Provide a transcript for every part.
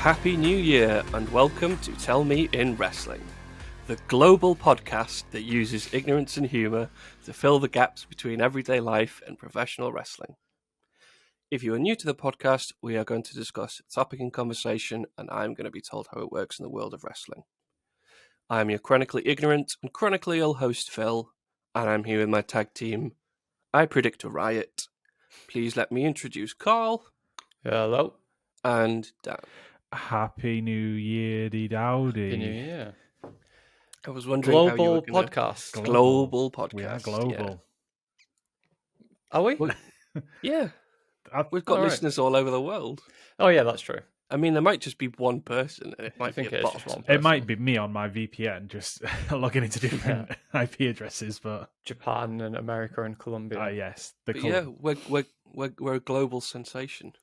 Happy New Year and welcome to Tell Me in Wrestling, the global podcast that uses ignorance and humour to fill the gaps between everyday life and professional wrestling. If you are new to the podcast, we are going to discuss a topic in conversation and I'm going to be told how it works in the world of wrestling. I am your chronically ignorant and chronically ill host Phil, and I'm here with my tag team. I predict a riot. Please let me introduce Carl. Hello. And Dan. Happy New Year, dowdy. Happy New Year. I was wondering how you were Global gonna... podcast. Global podcast. We are global. Yeah. Are we? Yeah. We've got listeners all over the world. Oh, yeah, that's true. I mean, there might just be one person, and it might be a bot. One person. It might be me on my VPN, just logging into different IP addresses, but Japan and America and Colombia. Yes, yeah, we're a global sensation.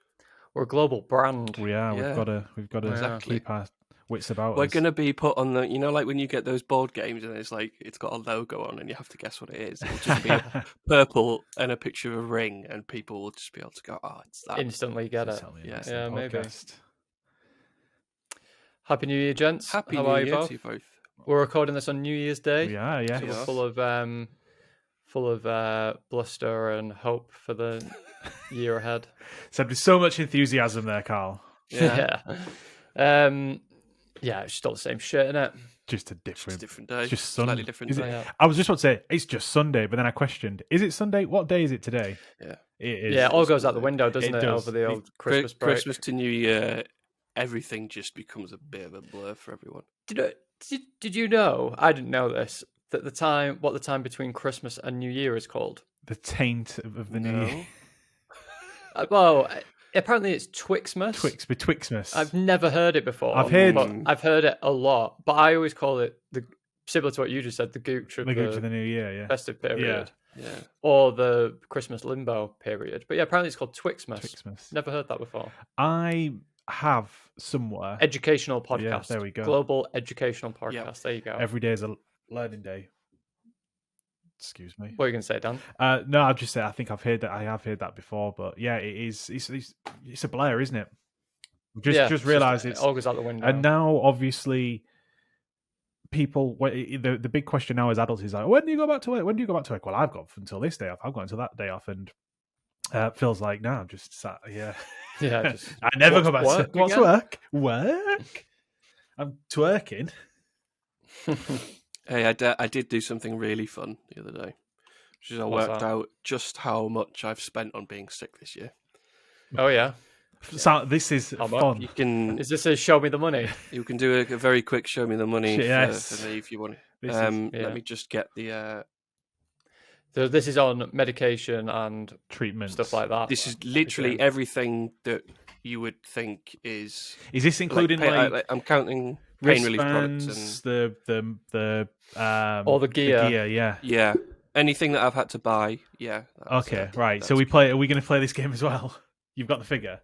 We're a global brand. We are. Yeah. We've got to keep our wits about us. We're going to be put on the, like when you get those board games and it's got a logo on and you have to guess what it is. It'll just be purple and a picture of a ring, and people will just be able to go, "Oh, it's that." Instantly get it. Yeah, maybe. Happy New Year, gents. Happy How New are Year you both? to you both. We're recording this on New Year's Day. We are, yeah. So we're full of bluster and hope for the year ahead. Said with so much enthusiasm there, Carl. Yeah. Yeah, it's still the same shit, isn't it? Just a different day. Just slightly different day. Yeah. I was just about to say it's just Sunday, but then I questioned: is it Sunday? What day is it today? Yeah, it is. Yeah, it all goes out the window, doesn't it? does. Over the old Christmas break. Christmas to New Year, everything just becomes a bit of a blur for everyone. Did you know? I didn't know this. That the time between Christmas and New Year is called The taint of the New Year. Well, apparently it's Twixmas. Betwixtmas. I've never heard it before. I've heard it a lot, but I always call it similar to what you just said, the gooch of the New Year, yeah. Festive period, yeah, or the Christmas limbo period. But yeah, apparently it's called Twixmas. Never heard that before. I have somewhere Educational podcast. Yeah, there we go. Global educational podcast. Yep. There you go. Every day is a learning day. Excuse me. What are you going to say, Dan? No, I'll just say I think I have heard that before, but yeah, it is. It's a blur, isn't it? Just realised it all goes out the window. And now, obviously, people. The big question now as adults is like, when do you go back to work? When do you go back to work? Well, I've got until this day off. I've got until that day off, and feels like no, I'm just sat here. Yeah, I never go back work to what's work. Work. I'm twerking. Hey, I did do something really fun the other day, which is I worked out just how much I've spent on being sick this year. Oh yeah. So this is fun. You can. Is this a show me the money? You can do a very quick show me the money Yes. for me if you want. Yeah. Let me just get the. So this is on medication and treatment stuff like that. This is literally everything that you would think is. Is this including I'm counting pain relief products and the all the gear. Yeah. Anything that I've had to buy. Yeah. Okay, right. So we play. Are we going to play this game as well? You've got the figure.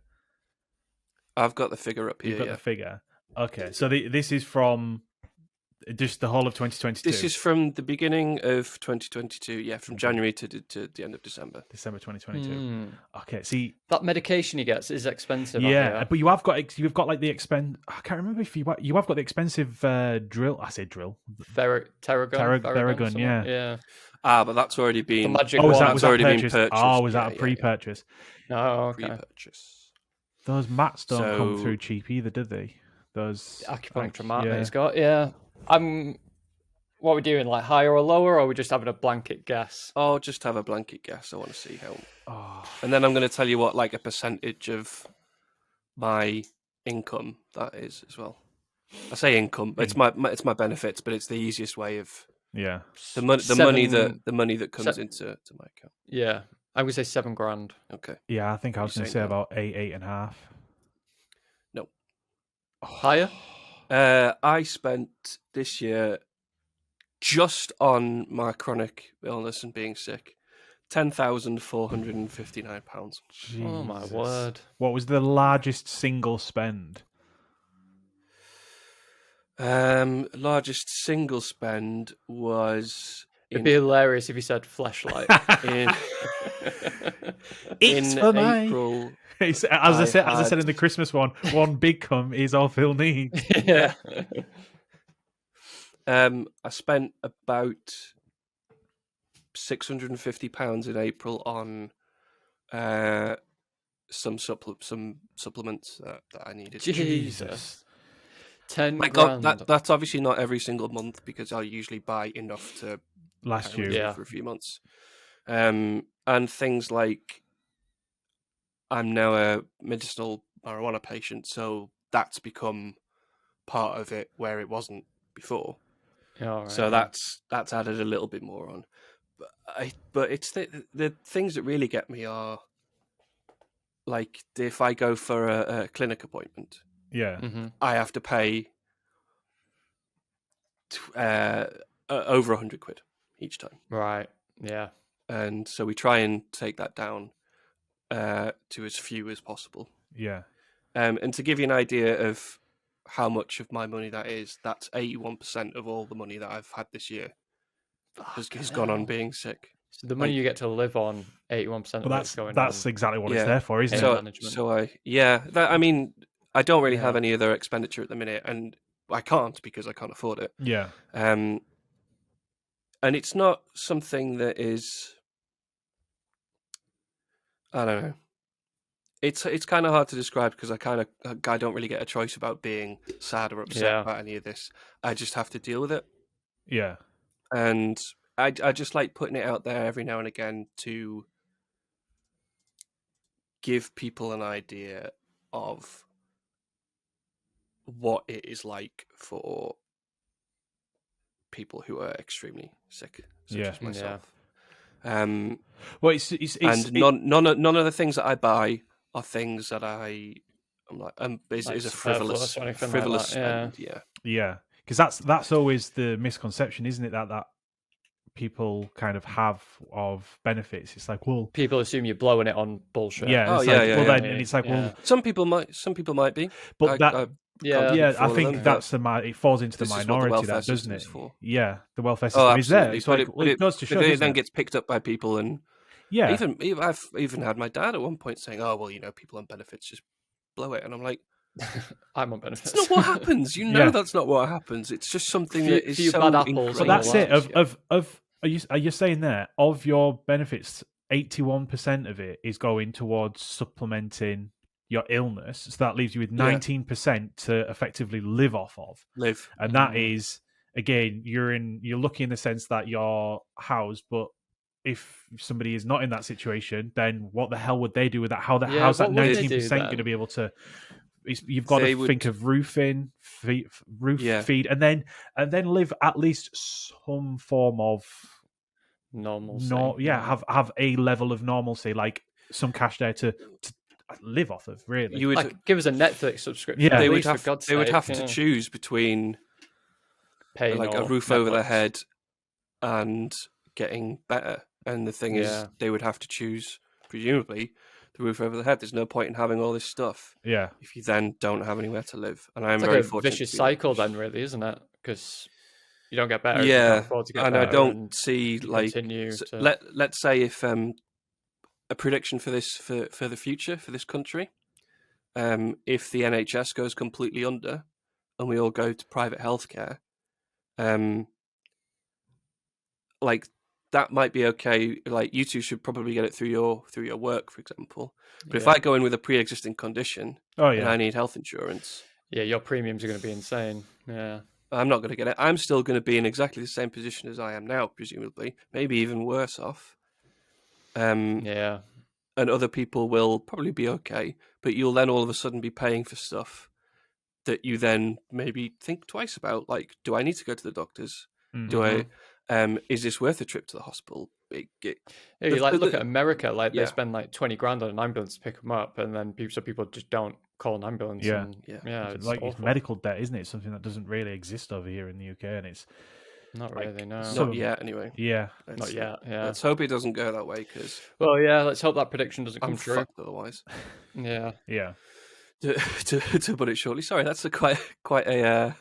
I've got the figure up here. You've got the figure. Okay, so this is from just the whole of 2022. This is from the beginning of 2022. Yeah, from January to the end of December. December 2022. Okay, see that medication he gets is expensive. Yeah, but you've got like the expensive. I can't remember if you have got the expensive drill. I say drill. Theragun. Yeah. But that's already been. Was that already been purchased? Oh, was that a pre-purchase? Yeah. Oh, okay. Pre-purchase. Those mats don't come through cheap either, did they? Those acupuncture mat that he's got. Yeah. What are we doing? Like higher or lower, or are we just having a blanket guess? Oh, just have a blanket guess. I want to see how. And then I'm going to tell you what, like a percentage of my income that is as well. I say income. It's my benefits, but it's the easiest way of the money that comes into my account. Yeah, I would say $7,000. Okay. Yeah, I think I was going to say about 8.5. No. Higher. I spent this year just on my chronic illness and being sick, £10,459. Oh my word! What was the largest single spend? Largest single spend was It'd be hilarious if he said fleshlight. It's in for my- April, As I said had- in the Christmas one big cum is all Phil needs. Yeah. I spent about £650 in April on some supplements that I needed. Jesus. 10 Like grand. that's obviously not every single month because I usually buy enough to Last carry year. me for a few months. And things like I'm now a medicinal marijuana patient, so that's become part of it where it wasn't before. All right, So that's added a little bit more on. But it's the things that really get me are like if I go for a clinic appointment, Yeah. Mm-hmm. I have to pay over £100 each time. Right. Yeah. And so we try and take that down to as few as possible. Yeah. And to give you an idea of how much of my money that is, that's 81% of all the money that I've had this year has gone on being sick. So the money you get to live on, 81% of Well, it's going that's on. exactly what Yeah. it's there for, isn't Pain it? management. So I mean, I don't really have Yeah. any other expenditure at the minute, and I can't because I can't afford it. Yeah. And it's not something that is, I don't know. It's kind of hard to describe because I don't really get a choice about being sad or upset Yeah. about any of this. I just have to deal with it, Yeah. and I just like putting it out there every now and again to give people an idea of what it is like for people who are extremely sick, such Yeah. as myself. Well, it's And none of the things that I buy are things that I'm like is a frivolous superfluous or anything like that, spend. Yeah. yeah, because that's always the misconception, isn't it? That people kind of have of benefits. It's like, well, People assume you're blowing it on bullshit. yeah, Oh, it's yeah, like, yeah, well, yeah. then, and it's like, well, Some people might be, but Yeah. I think that's it falls into the this is what the minority, welfare that doesn't system it? is for. Yeah, the welfare Oh, system is there. absolutely. It's like, well, it goes to show, but it doesn't then it? gets picked up by people, and Yeah, I've even had my dad at one point saying, "Oh, well, people on benefits just blow it," and I'm like, I'm on benefits. "That's not what happens. Yeah. That's not what happens. It's just something Few- that is few so bad apples ingrained but that's it. into us, Of are you saying there of your benefits, 81% of it is going towards supplementing your illness, so that leaves you with 19% to effectively live off of, live. and that is, again, you're lucky in the sense that you're housed, but if somebody is not in that situation, then what the hell would they do with that? How's that what would they do 19% going to then? be able to? You've got to think of roofing, feed, and then live at least some form of Normalcy. have a level of normalcy, like some cash there to live off of. Really, You would Like, give us a Netflix subscription. Yeah. at they would least, have for God's they would sake, have to choose between paying like a or roof over their Netflix. head and getting better. And the thing is, Yeah. they would have to choose, presumably, the roof over their head. There's no point in having all this stuff yeah, if you then don't have anywhere to live. And I'm It's very like a fortunate. vicious to be in that cycle, position. then, really, isn't it? Because you don't get better. if you Yeah, can't afford to get and better, I don't and see you like continue so to... let's say if a prediction for this for the future for this country, if the NHS goes completely under and we all go to private healthcare, like that might be okay. Like you two should probably get it through your work, for example. But if I go in with a pre-existing condition and I need health insurance, your premiums are going to be insane. Yeah. I'm not going to get it. I'm still going to be in exactly the same position as I am now, presumably, maybe even worse off. Yeah. And other people will probably be okay, but you'll then all of a sudden be paying for stuff that you then maybe think twice about. Like, do I need to go to the doctors? Do I? Is this worth a trip to the hospital? You look at America, like they yeah. spend like 20 grand on an ambulance to pick them up, and then people just don't call an ambulance. Yeah. And, Yeah. it's like awful. medical debt, isn't it? Something that doesn't really exist over here in the UK, and it's Not like, really, no. Not yet, anyway. Yeah, Not yet, yeah. Let's hope it doesn't go that way, because Well, yeah, let's hope that prediction doesn't I'm come true. fucked otherwise. Yeah. yeah. To put it shortly, sorry, that's quite a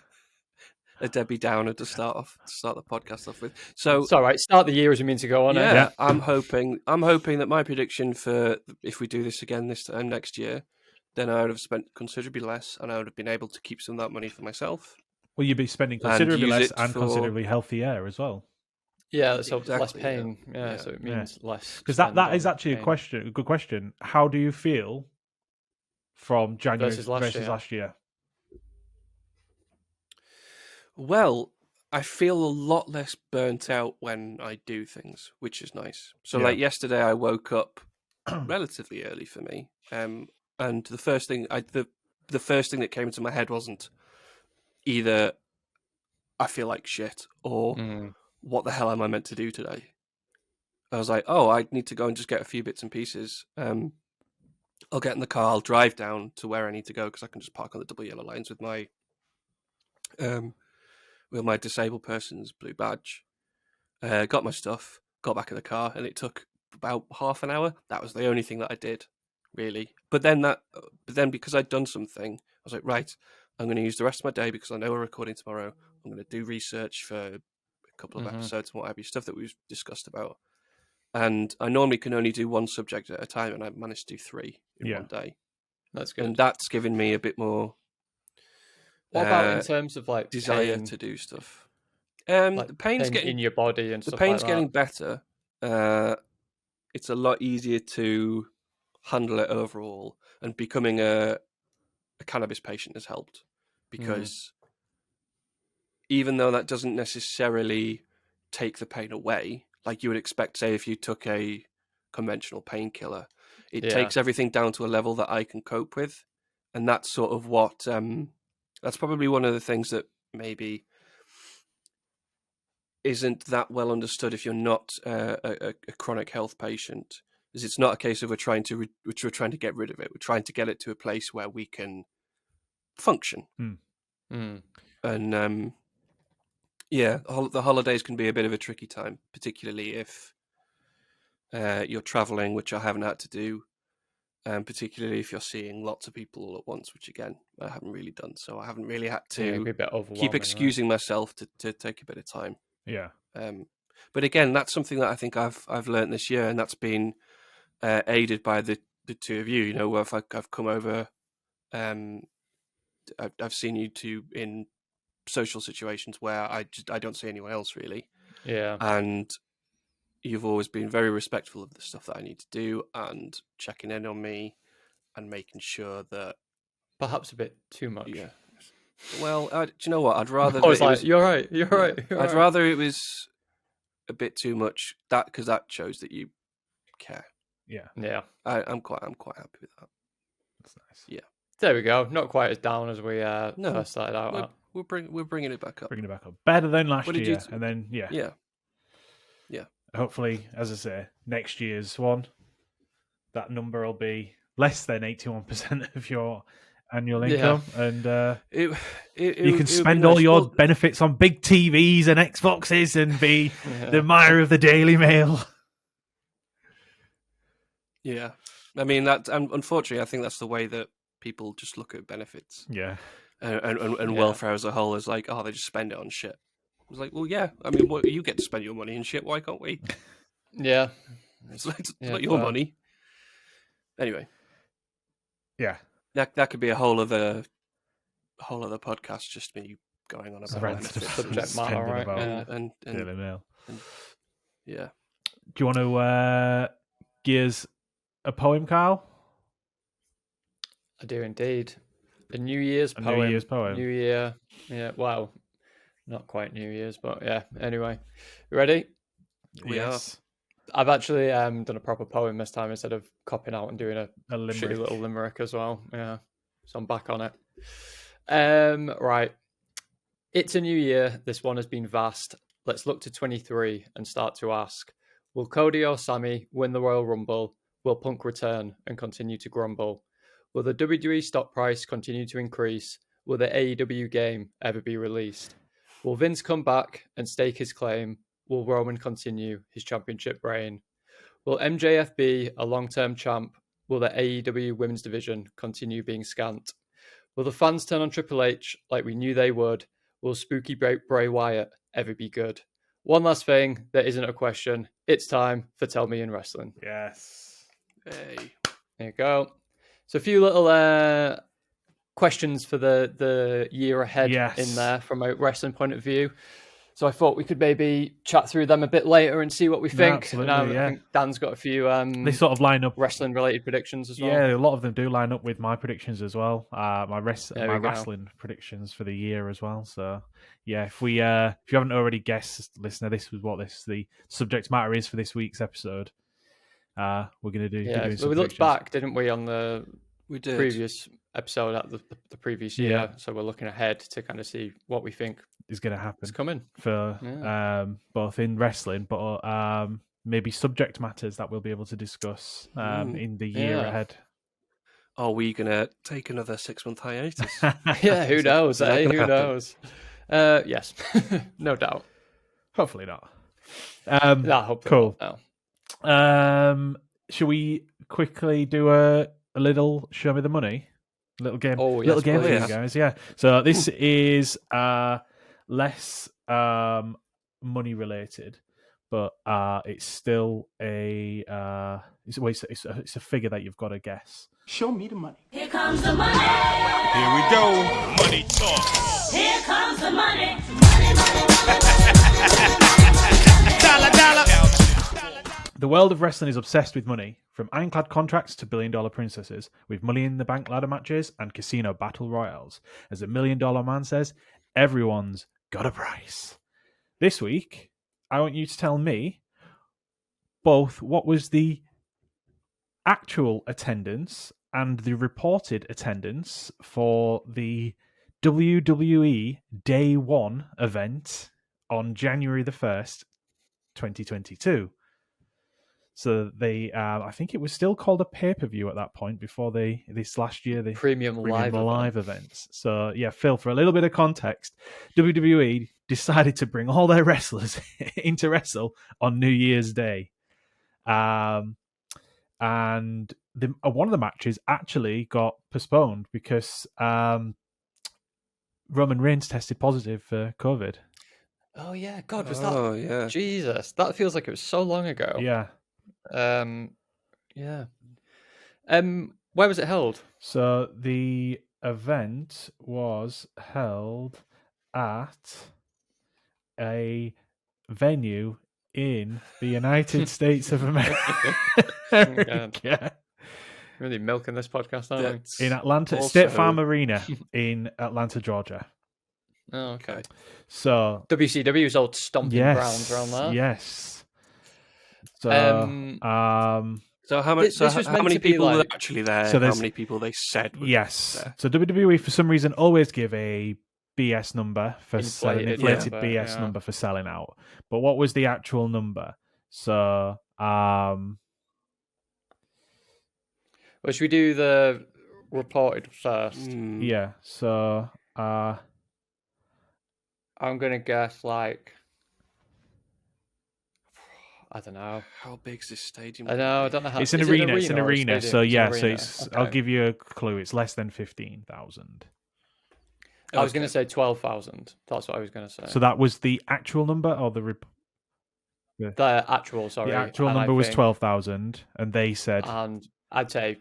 a Debbie Downer to start the podcast off with. So it's all right. Start the year as you mean to go on. yeah, Eh? I'm hoping that my prediction for if we do this again this time next year, then I would have spent considerably less, and I would have been able to keep some of that money for myself. Well, you'd be spending And considerably use less it and for- considerably healthier as well. Yeah, so less Exactly, yeah. pain. Yeah, Yeah. so it means less. Because spend that is on actually pain. a good question. How do you feel from January Versus versus last last year? year? Well, I feel a lot less burnt out when I do things, which is nice. So, Yeah. like yesterday, I woke up relatively early for me, and the first thing the first thing that came into my head wasn't either I feel like shit or what the hell am I meant to do today. I was like, oh, I need to go and just get a few bits and pieces. I'll get in the car, I'll drive down to where I need to go because I can just park on the double yellow lines with my disabled person's blue badge. Got my stuff, got back in the car, and it took about half an hour. That was the only thing that I did, really. But then because I'd done something, I was like, right, I'm going to use the rest of my day because I know we're recording tomorrow. I'm going to do research for a couple of episodes and what have you, stuff that we've discussed about. And I normally can only do one subject at a time, and I managed to do 3 in one day. That's good. And that's given me a bit more. What about in terms of like desire pain, to do stuff? like The pain's pain getting in your body and the stuff pain's like getting that? better. It's a lot easier to handle it overall, and becoming a cannabis patient has helped because even though that doesn't necessarily take the pain away, like you would expect, say, if you took a conventional painkiller, it takes everything down to a level that I can cope with, and that's sort of what that's probably one of the things that maybe isn't that well understood if you're not a chronic health patient. Is it's not a case of we're trying to get rid of it. We're trying to get it to a place where we can function. And yeah, the holidays can be a bit of a tricky time, particularly if you're traveling, which I haven't had to do. Particularly if you're seeing lots of people all at once, which again I haven't really done. So I haven't really had to keep excusing myself to take a bit of time. Yeah. But again, that's something that I think I've learned this year, and that's been aided by the two of you. You know, where I've come over, I've seen you two in social situations where I don't see anyone else really. Yeah. And you've always been very respectful of the stuff that I need to do and checking in on me and making sure that perhaps a bit too much. Yeah. Well, do you know what? I'd rather. I was like, you're right. I'd rather it was a bit too much. Because that shows that you care. Yeah. I'm quite happy with that. That's nice. Yeah. There we go. Not quite as down as we first started out. We're bringing it back up. Bringing it back up. Better than last What did year. you And then, Yeah. Hopefully, as I say, next year's one, that number will be less than 81% of your annual income. And you can spend all your benefits on big TVs and Xboxes and be the mayor of the Daily Mail. Yeah. I mean, that unfortunately, I think that's the way that people just look at benefits. Yeah. And welfare as a whole is like, oh, they just spend it on shit. I was like, well, yeah. I mean, you get to spend your money and shit. Why can't we? Yeah. It's not your money. Anyway. Yeah. That could be a whole other podcast, just me going on about subject matter, right? And Daily Mail. Yeah. Do you want to gears a poem, Carl? I do indeed. A New Year's poem. New Year's poem. New Year. Yeah. Wow. Not quite New Year's, but yeah. Anyway, you ready? Yes. I've actually done a proper poem this time instead of copying out and doing a limerick. Shitty little limerick as well. Yeah. So I'm back on it. Right. It's a new year. This one has been vast. Let's look to 23 and start to ask, will Cody or Sammy win the Royal Rumble? Will Punk return and continue to grumble? Will the WWE stock price continue to increase? Will the AEW game ever be released? Will Vince come back and stake his claim? Will Roman continue his championship reign? Will MJF be a long-term champ? Will the AEW women's division continue being scant? Will the fans turn on Triple H like we knew they would? Will Spooky Bray Wyatt ever be good? One last thing that isn't a question. It's time for Tell Me in Wrestling. Yes. Hey. There you go. So a few little questions for the year ahead in there from a wrestling point of view. So I thought we could maybe chat through them a bit later and see what we think. Absolutely, I think Dan's got a few they sort of line up wrestling related predictions as well. Yeah, a lot of them do line up with my predictions as well. My wrestling predictions for the year as well. So yeah, if you haven't already guessed, listener, this was what the subject matter is for this week's episode. We're gonna do. Yeah, so we looked back, didn't we, on the previous episode at the previous year. Yeah. So we're looking ahead to kind of see what we think is going to happen. It's coming for both in wrestling, but maybe subject matters that we'll be able to discuss in the year ahead. Are we going to take another 6-month hiatus? Yeah, who knows? Who knows? Yes, no doubt. Hopefully not. Hopefully cool. No. Should we quickly do a little show me the money? Little game. Little game for you guys. Yeah. So this is less money related, but it's still it's a figure that you've got to guess. Show me the money. Here comes the money. Here we go. Money talk. Here comes the money. Dollar, dollar. The world of wrestling is obsessed with money, from ironclad contracts to billion-dollar princesses, with money-in-the-bank ladder matches and casino battle royals. As the $1 Million Man says, everyone's got a price. This week, I want you to tell me both what was the actual attendance and the reported attendance for the WWE Day 1 event on January the 1st, 2022. So they, I think it was still called a pay-per-view at that point before this last year, the Premium Live events. So yeah, Phil, for a little bit of context, WWE decided to bring all their wrestlers in to wrestle on New Year's Day. And one of the matches actually got postponed because Roman Reigns tested positive for COVID. Oh yeah, God, was that? Oh yeah, Jesus, that feels like it was so long ago. Yeah. Yeah. Where was it held? So the event was held at a venue in the United States of America. Yeah. Really milking this podcast, aren't we? In Atlanta, State Farm Arena in Atlanta, Georgia. Oh, okay. So WCW's old stomping grounds around there. Yes. So, so how many people were actually there? So how many people they said were there? So WWE, for some reason, always give a BS number for inflated BS number for selling out. But what was the actual number? So, well, should we do the reported first? Yeah. So, I'm gonna guess like, I don't know. How big's this stadium? I don't know how. It's an arena. It's an arena. So yeah. So it's. Okay. I'll give you a clue. It's less than 15,000. I was going to say 12,000. That's what I was going to say. So that was the actual number, or the actual? Sorry, the actual number was 12,000, and they said. And I'd say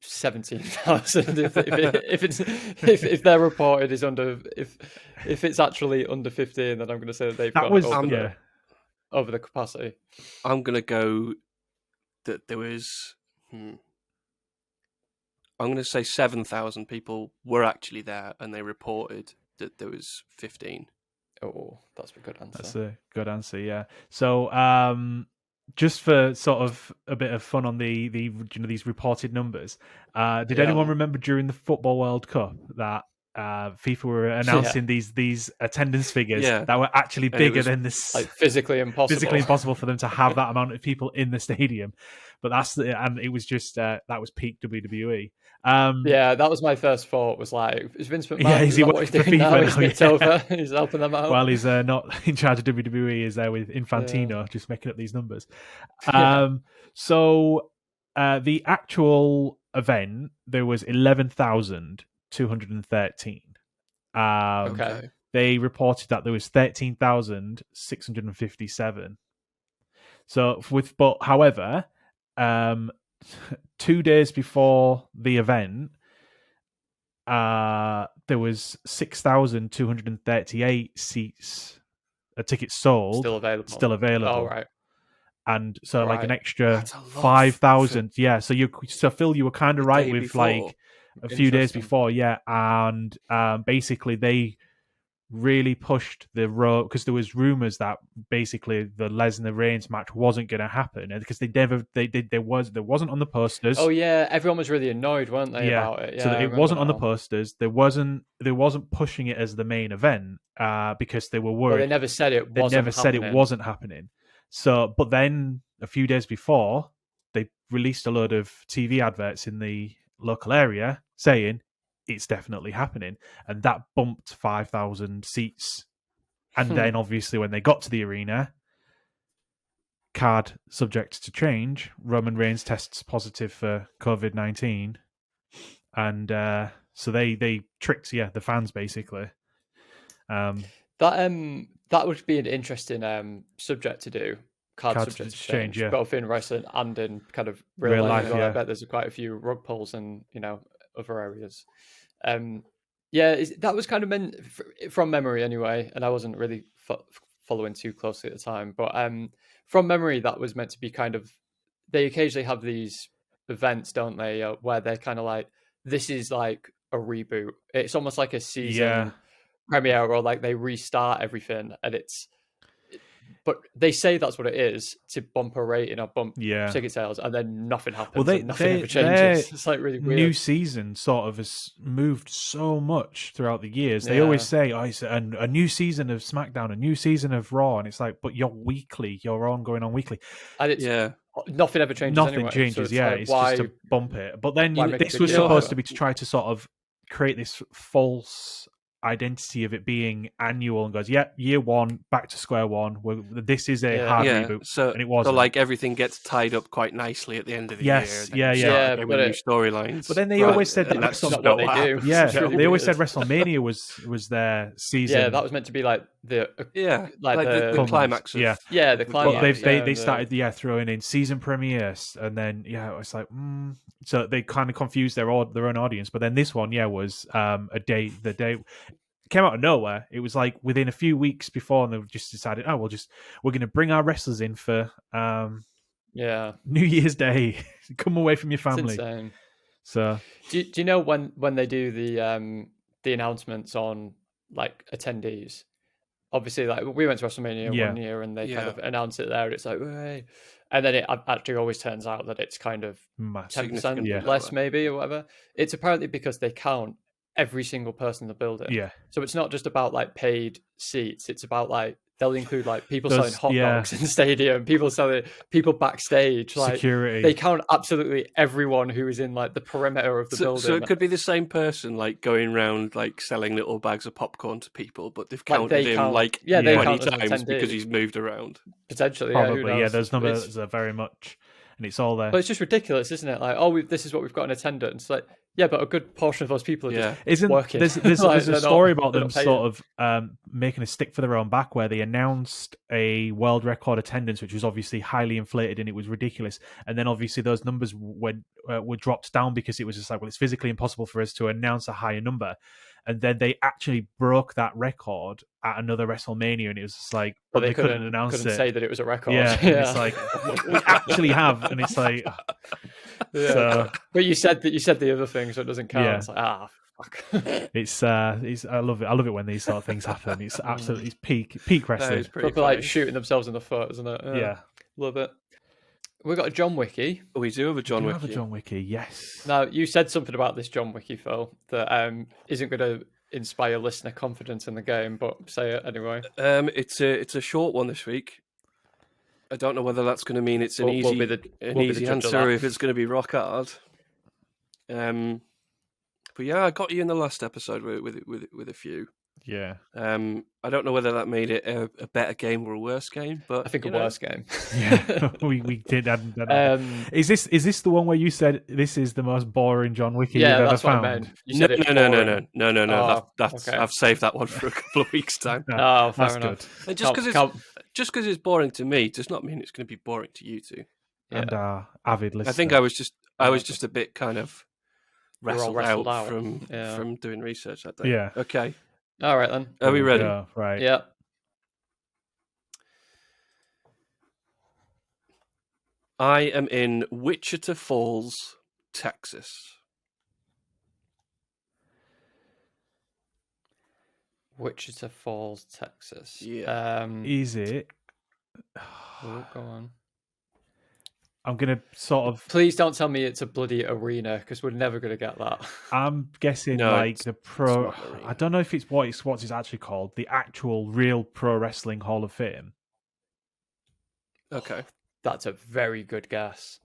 17,000 if their reported is under if it's actually under 15, then I'm going to say that they've got over the capacity. I'm going to go that there was. I'm going to say 7,000 people were actually there, and they reported that there was 15. Oh, that's a good answer. That's a good answer. Yeah. So, just for sort of a bit of fun on the these reported numbers, did anyone remember during the Football World Cup that FIFA were announcing these attendance figures that were actually bigger than this, like physically impossible for them to have that amount of people in the stadium? But and it was just that was peak WWE. That was my first thought. Was like, is Vince McMahon? Yeah, is he working for FIFA now? Over. He's helping them out. While he's not in charge of WWE, he's there with Infantino, just making up these numbers. So the actual event, there was 11,213. Okay. they reported that there was 13,657. So however, 2 days before the event, there was 6,238 seats, tickets sold, Still available. Oh, right. And so like an extra That's a lot 5,000. Yeah. So Phil, you were kind of right day with before. like a few days Interesting. before. Yeah. And basically they really pushed the road because there was rumors that basically the Lesnar Reigns match wasn't going to happen, and because there wasn't on the posters. Oh yeah, everyone was really annoyed, weren't they, about it? Yeah, so I it wasn't on the now. posters. There wasn't pushing it as the main event because they were worried. Well, they never said it wasn't. They never said it wasn't happening. So, but then a few days before, they released a load of TV adverts in the local area saying it's definitely happening, and that bumped 5,000 seats. And then, obviously, when they got to the arena, card subject to change, Roman Reigns tests positive for COVID-19, and so they tricked the fans basically. That would be an interesting subject to do. Card subject to change, both in wrestling and in kind of real life. I bet there's quite a few rug pulls in other areas. That was kind of meant from memory anyway, and I wasn't really following too closely at the time. But from memory, that was meant to be kind of. They occasionally have these events, don't they, where they're kind of like, this is like a reboot. It's almost like a season premiere, or like they restart everything, and but they say that's what it is to bump a rating or bump ticket sales, and then nothing happens. Well, nothing ever changes. It's like really weird. New season sort of has moved so much throughout the years. They always say, it's a new season of SmackDown, a new season of Raw, and it's like, but you're weekly, you're on going on weekly, and it's nothing ever changes. Nothing changes. So it's just to bump it. But then this was supposed to be to try to sort of create this false identity of it being annual, and goes, year one, back to square one. This is a hard reboot. So, and it wasn't. So like everything gets tied up quite nicely at the end of the year. With new storylines. But then they always said that that's not what they do. Yeah, really they always said WrestleMania was their season. Yeah, that was meant to be like the the climax. The climax. But they started throwing in season premieres, and then it's like so they kind of confused their own audience. But then this one was the day came out of nowhere. It was like within a few weeks before, and they just decided, we're going to bring our wrestlers in for New Year's Day. Come away from your family. It's insane. So do you know when they do the announcements on like attendees? Obviously, like we went to WrestleMania 1 year, and they kind of announce it there, and it's like, hey. And then it actually always turns out that it's kind of 10% less, maybe, or whatever. It's apparently because they count every single person in the building. Yeah. So it's not just about like paid seats. It's about like they'll include like people selling hot dogs in the stadium, people backstage, like security. They count absolutely everyone who is in like the perimeter of the building. So it could be the same person like going around like selling little bags of popcorn to people, but they've counted him 20 times because he's moved around. Potentially, probably. Those numbers are very much, and it's all there. But it's just ridiculous, isn't it? Like, this is what we've got in attendance. Like, yeah, but a good portion of those people are just working. There's a story about them sort of making a stick for their own back, where they announced a world record attendance, which was obviously highly inflated and it was ridiculous. And then obviously those numbers were dropped down because it was just like, well, it's physically impossible for us to announce a higher number. And then they actually broke that record at another WrestleMania, and it was just like, but they couldn't announce it. Couldn't say that it was a record. Yeah. It's like, we actually have, and it's like, So, but you said the other thing, so it doesn't count. Yeah. It's like, fuck. It's I love it. I love it when these sort of things happen. It's absolutely peak wrestling. People like shooting themselves in the foot, isn't it? Yeah. Love it. We've got a John Wiki. We do have a John Wiki. Have a John Wiki, yes. Now, you said something about this John Wiki, Phil, that isn't going to inspire listener confidence in the game, but say it anyway. It's a short one this week. I don't know whether that's going to mean it's an easy answer, or if it's going to be rock hard. But yeah, I got you in the last episode with a few. Yeah. I don't know whether that made it a better game or a worse game, but I think a you know, worse game. Yeah, we did. Is this the one where you said this is the most boring John Wiki yeah, you've ever that's what I found? meant. You No, said it's no. boring. That's okay. I've saved that one for a couple of weeks' time. Oh, fair That's enough. good. And just Can't- because it's boring to me does not mean it's going to be boring to you two. yeah. And our avid listener. I think I was just a bit kind of You're all wrestled wrestled out out. from doing research that day. Yeah. Okay. All right then. Are we ready? Yeah, right. Yeah. I am in Wichita Falls, Texas. Wichita Falls, Texas. Yeah. Is it? Oh, go on. I'm gonna sort of. Please don't tell me it's a bloody arena because we're never going to get that. I'm guessing No, like the pro. not an arena. I don't know if it's what it's actually called. The actual real Pro Wrestling Hall of Fame. Okay. That's a very good guess.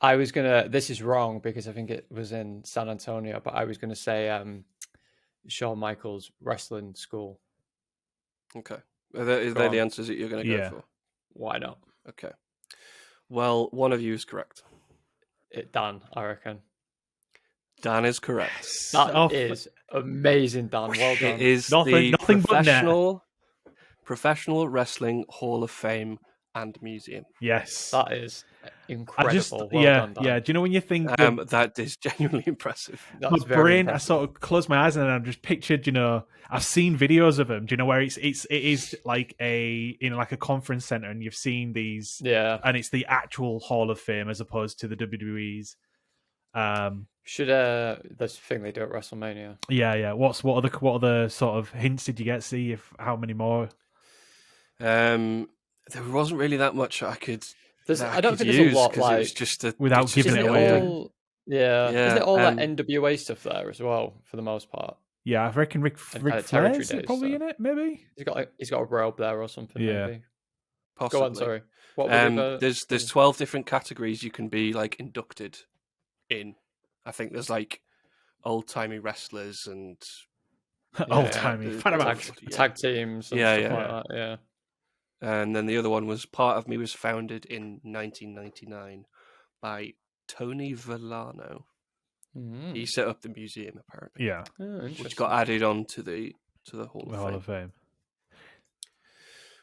I was gonna. This is wrong because I think it was in San Antonio, but I was gonna say Shawn Michaels Wrestling School. Okay. Are they Go the on. answers that you're going to go Yeah. for? Why not? Okay. Well, one of you is correct. Dan, I reckon. Dan is correct. That is amazing, Dan. Well done. It is Nothing but net. Professional Wrestling Hall of Fame and Museum. Yes. That is I incredible. just well yeah done, Dan. yeah. Do you know when you think That is genuinely impressive. That's my very brain? impressive. I sort of closed my eyes and I'm just pictured. I've seen videos of them. Do you know where it is like like a conference center, and you've seen these, Yeah. and it's the actual Hall of Fame as opposed to the WWE's. Should this thing they do at WrestleMania? Yeah. What other sort of hints did you get? See if how many more? There wasn't really that much I could. I don't could think there's use a lot 'cause it like was just Without it's giving just it isn't a away. it thing. all yeah. Yeah, Isn't it all like um, NWA stuff there as well for the most part? Yeah, I reckon Rick And kind of Flair's territory days probably stuff. in it. Maybe. He's got a robe there or something. Yeah. Maybe. Possibly. Go on, sorry. What were the other there's things? 12 different categories you can be like inducted in. I think there's like old timey wrestlers and Old timey. tag teams and Yeah, stuff yeah. like that. Yeah. and then the other one was Part of Me was founded in 1999 by Tony Villano. Mm. He set up the museum apparently, Yeah, Oh, which got added on to the Hall the of Hall Fame. of Fame.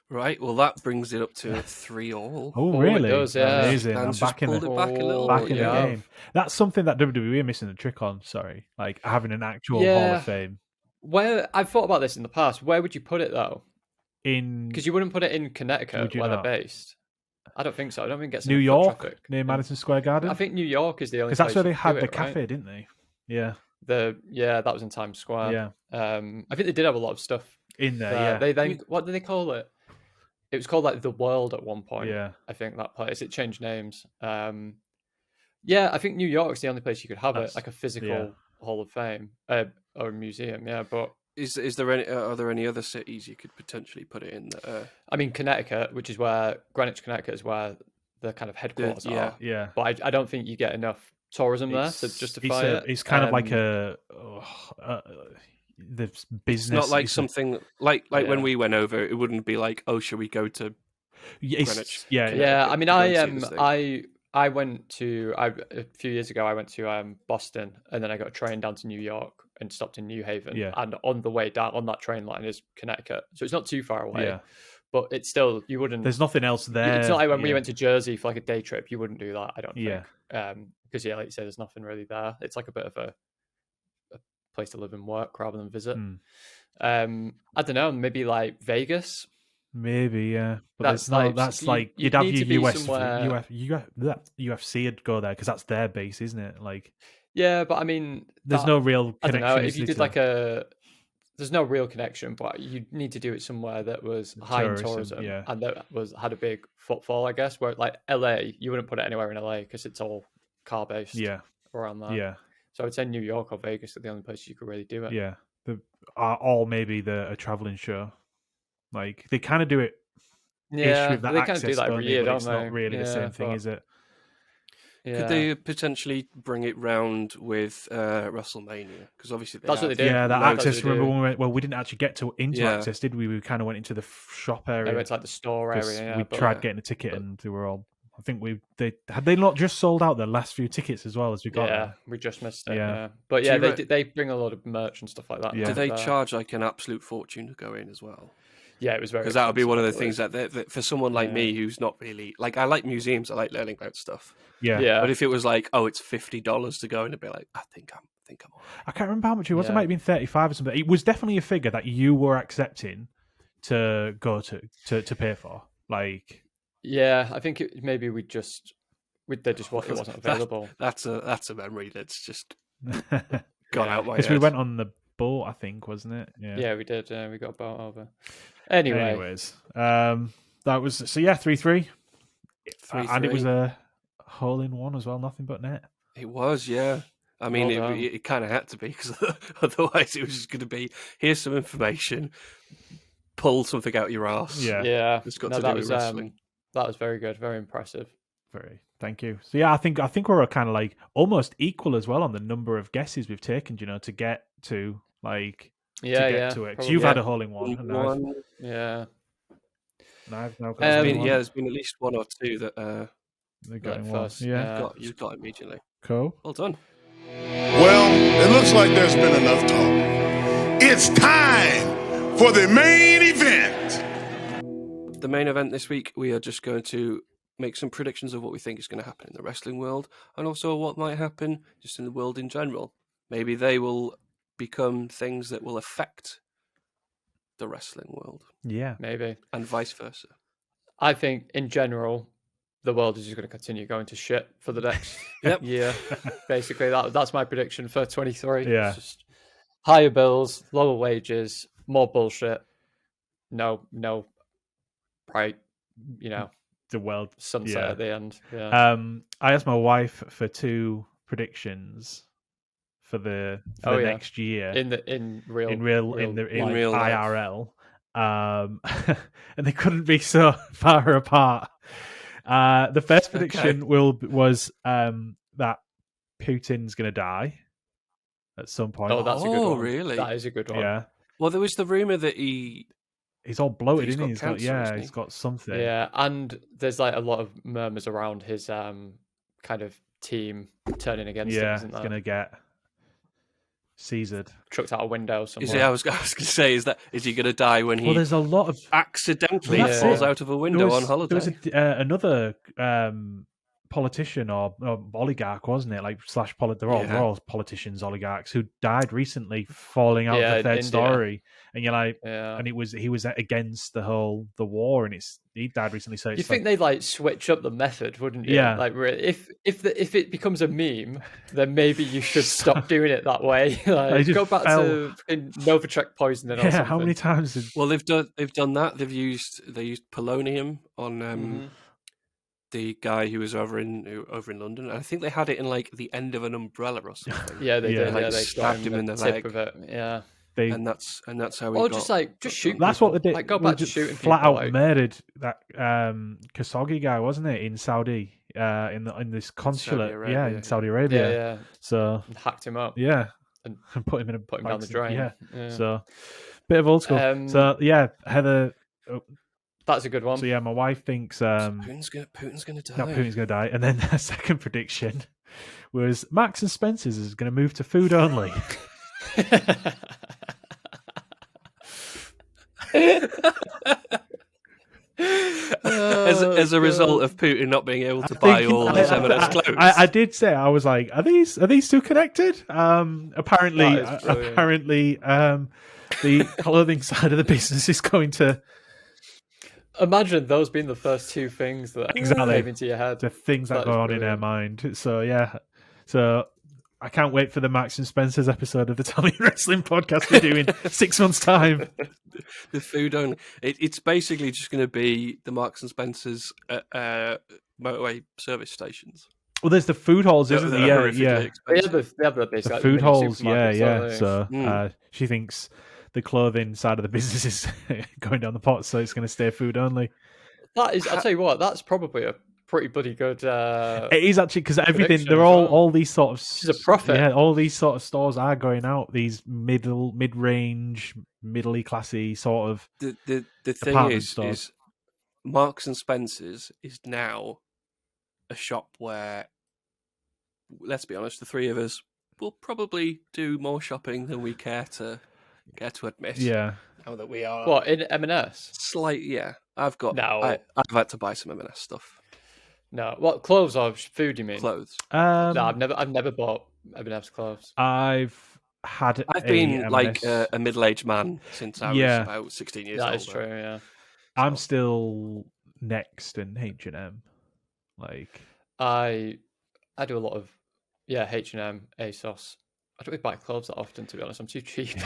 Right, well that brings it up to 3-3. Oh, Oh, it really? does, yeah. Amazing. I'm Dan's just back in pulled the it back a little back bit. in the yeah. game. That's something that WWE are missing the trick on. Sorry, like having an actual Hall Yeah. of Fame Where I've thought about this in the past. Where would you put it though? in Because you wouldn't put it in Connecticut Would you where not? they're based. I don't think so. I don't think it gets New enough foot York traffic. near Madison Square Garden. I think New York is the only because place that's where they you had do the it, right? cafe, didn't they? Yeah, That was in Times Square. yeah, I think they did have a lot of stuff in there. there. Yeah, They then what did they call it? It was called like the World at one point. yeah. I think that place. It changed names. Yeah, I think New York's the only place you could have That's- it, like a physical yeah. Hall of Fame or a museum. Yeah, but Is there any are there any other cities you could potentially put it in? That, I mean Connecticut, which is where Greenwich, Connecticut, is where the kind of headquarters yeah. are. Yeah. But I don't think you get enough tourism there to justify it. It's kind of like Um, the business. It's not like it's a- something like when Yeah. we went over. It wouldn't be like, oh, shall we go to It's- Greenwich. yeah, Yeah, I mean, to go and see this thing. I went to a few years ago. I went to Boston, and then I got a train down to New York and stopped in New Haven. Yeah. And on the way down on that train line is Connecticut, so it's not too far away. yeah. But it's still you wouldn't. There's nothing else there. It's not like when we yeah. went to Jersey for like a day trip. You wouldn't do that. I don't Yeah. think. Because like you say, there's nothing really there. It's like a bit of a place to live and work rather than visit. Hmm. I don't know. Maybe like Vegas. Maybe, yeah, but That's that's not. like- That's you- like you'd you'd have need to your be US, somewhere- UFC would go there because that's their base, isn't it? Like, Yeah, but I mean, there's that- no real I don't connection. know. If is you there, did like there's no real connection, but you need to do it somewhere that was high in Tourism, tourism, yeah. and that had a big footfall, I guess. Where like LA, you wouldn't put it anywhere in LA because it's all car based. yeah, around there. yeah, So I would say New York or Vegas are the only places you could really do it. yeah. Or maybe a traveling show. Like they kind of do it. Yeah, with that they kind of access, do that don't every they? year, But don't it's they? not really the Yeah, same thing, but- is it? Yeah. Could they potentially bring it round with WrestleMania? Because obviously That's what they do. Yeah, that That's what access. they Remember do. when we didn't actually get into Yeah. access, did we? We kind of went into the shop They area. went to like the store 'cause area. Yeah, we but tried getting a ticket, and they were all. I think they not just sold out the last few tickets as well as we got yeah, there. we just missed it. Yeah. Yeah, but Do yeah, you they bring a lot of merch and stuff like that. and Yeah. Do have it they there. charge like an absolute fortune to go in as well? Yeah, it was very. Because that would be one of the expensive, things that for someone like me who's not really like, I like museums, I like learning about stuff. Yeah. Yeah, But if it was like, oh, it's $50 to go in, I'd be like, I think I'm all right. I can't remember how much it was. It Yeah. might have been 35 or something. It was definitely a figure that you were accepting to go to pay for. Like, yeah. I think maybe it wasn't available. That's a memory that's just because gone out my we head. went on the boat, I think, wasn't it? Yeah, we did. We got a boat over. Anyway, Anyways, that was 3-3, and it was 3-3. a hole in one as well. Nothing but net. It was, yeah. I mean, Well done. it kind of had to be, because otherwise it was just going to be, here's some information, pull something out your arse. Yeah. yeah, It's got no, to that do was with wrestling. that was very good, very impressive. Very. Thank you. So yeah, I think we're kind of like almost equal as well on the number of guesses we've taken. To get to like Yeah, to get yeah. to it. 'Cause probably. you've had a hole in one, and One, Yeah, I've now got a there's hole been, in one. there's been at least one or two that They're going like one. first, Yeah. you got immediately. Cool. Well done. Well, it looks like there's been enough talk. It's time for the main event. The main event this week, we are just going to make some predictions of what we think is going to happen in the wrestling world, and also what might happen just in the world in general. Maybe they will become things that will affect the wrestling world, Yeah. maybe. and vice versa. I think in general, the world is just going to continue going to shit for the next Yep. year. Basically, that's my prediction for 23. Yeah. It's just higher bills, lower wages, more bullshit. No, right, The world. sunset Yeah. at the end. Yeah. I asked my wife for 2 predictions for the next year in real in life. real life. IRL, and they couldn't be so far apart. The first prediction was that Putin's going to die at some point. Oh, that's a good Oh, one. really? That is a good one. yeah. Well, there was the rumor that he's He's all bloated, He's isn't he? got cancer, isn't he? He's got something. Yeah, and there's like a lot of murmurs around his kind of team turning against him, Yeah, isn't he's there? gonna get Caesared. Chucked out a window Is somewhere. he, I was going to say, is he going to die when he Well, there's a lot of accidentally That's falls it. out of a window on holiday? There was another politician or oligarch, wasn't it? Like they're all politicians, oligarchs who died recently, falling out Yeah, of the third India. story, and you're like, Yeah. and he was against the war, and he died recently. So You it's think they'd like switch up the method, wouldn't you? Yeah. Like if it becomes a meme, then maybe you should stop doing it that way. They Like, just go back fell. to Novichok poisoning or yeah, something. how many times did Well, they've done that. They used polonium on Mhm. the guy who was over in London. And I think they had it in like the end of an umbrella or something. Yeah, they Yeah. did. Like, Yeah, they stabbed got him in the tip leg. of it. Yeah. they? And that's how he Or got. just shoot. That's people. what they did. Like go Well, back to just shooting flat people, out like- murdered that Khashoggi guy, wasn't it, in Saudi, in this consulate, Arabia, in Saudi Arabia. Yeah. So And hacked him up. yeah, And and put him in a put him down the drain. Yeah. So bit of old school. So yeah, Heather. That's a good one. So yeah, my wife thinks Putin's gonna die. no, Putin's going to die, and then the second prediction was Marks and Spencer's is going to move to food only. As a result of Putin not being able to buy all his M&S clothes. I did say, I was like, are these two connected? Apparently, That is brilliant. the clothing side of the business is going to Imagine those being the first two things that Exactly. came into your head. the things that That go is on in their brilliant. mind. So yeah, so I can't wait for the Marks and Spencer's episode of the Tommy Wrestling Podcast we're doing 6 months' time. The food only. It's basically just going to be the Marks and Spencers motorway service stations. Well, there's the food halls, isn't That there? are Yeah, horrifically They expensive. have the basic the like, food mini halls. Yeah, supermarkets, yeah. don't they? So Mm. she thinks the clothing side of the business is going down the pot, so it's going to stay food only. That is, I'll tell you what, that's probably pretty bloody good. It is actually because everything prediction they're as well. all these sort of She's a prophet. Yeah, all these sort of stores are going out. These mid-range, middly classy sort of The thing department is stores. Marks and Spencer's is now a shop where, let's be honest, the three of us will probably do more shopping than we care to admit. Yeah, Now that we are What in M&S? yeah. I've No. I've had to buy some M&S stuff. No, what clothes or food? You mean? Clothes. No, I've never bought M&S clothes. I've had. I've been M&S. like a middle-aged man since I was about 16 years old. That is true. Yeah. I'm still Next and H&M. Like I do a lot of H&M, ASOS. I don't really buy clothes that often, to be honest. I'm too cheap.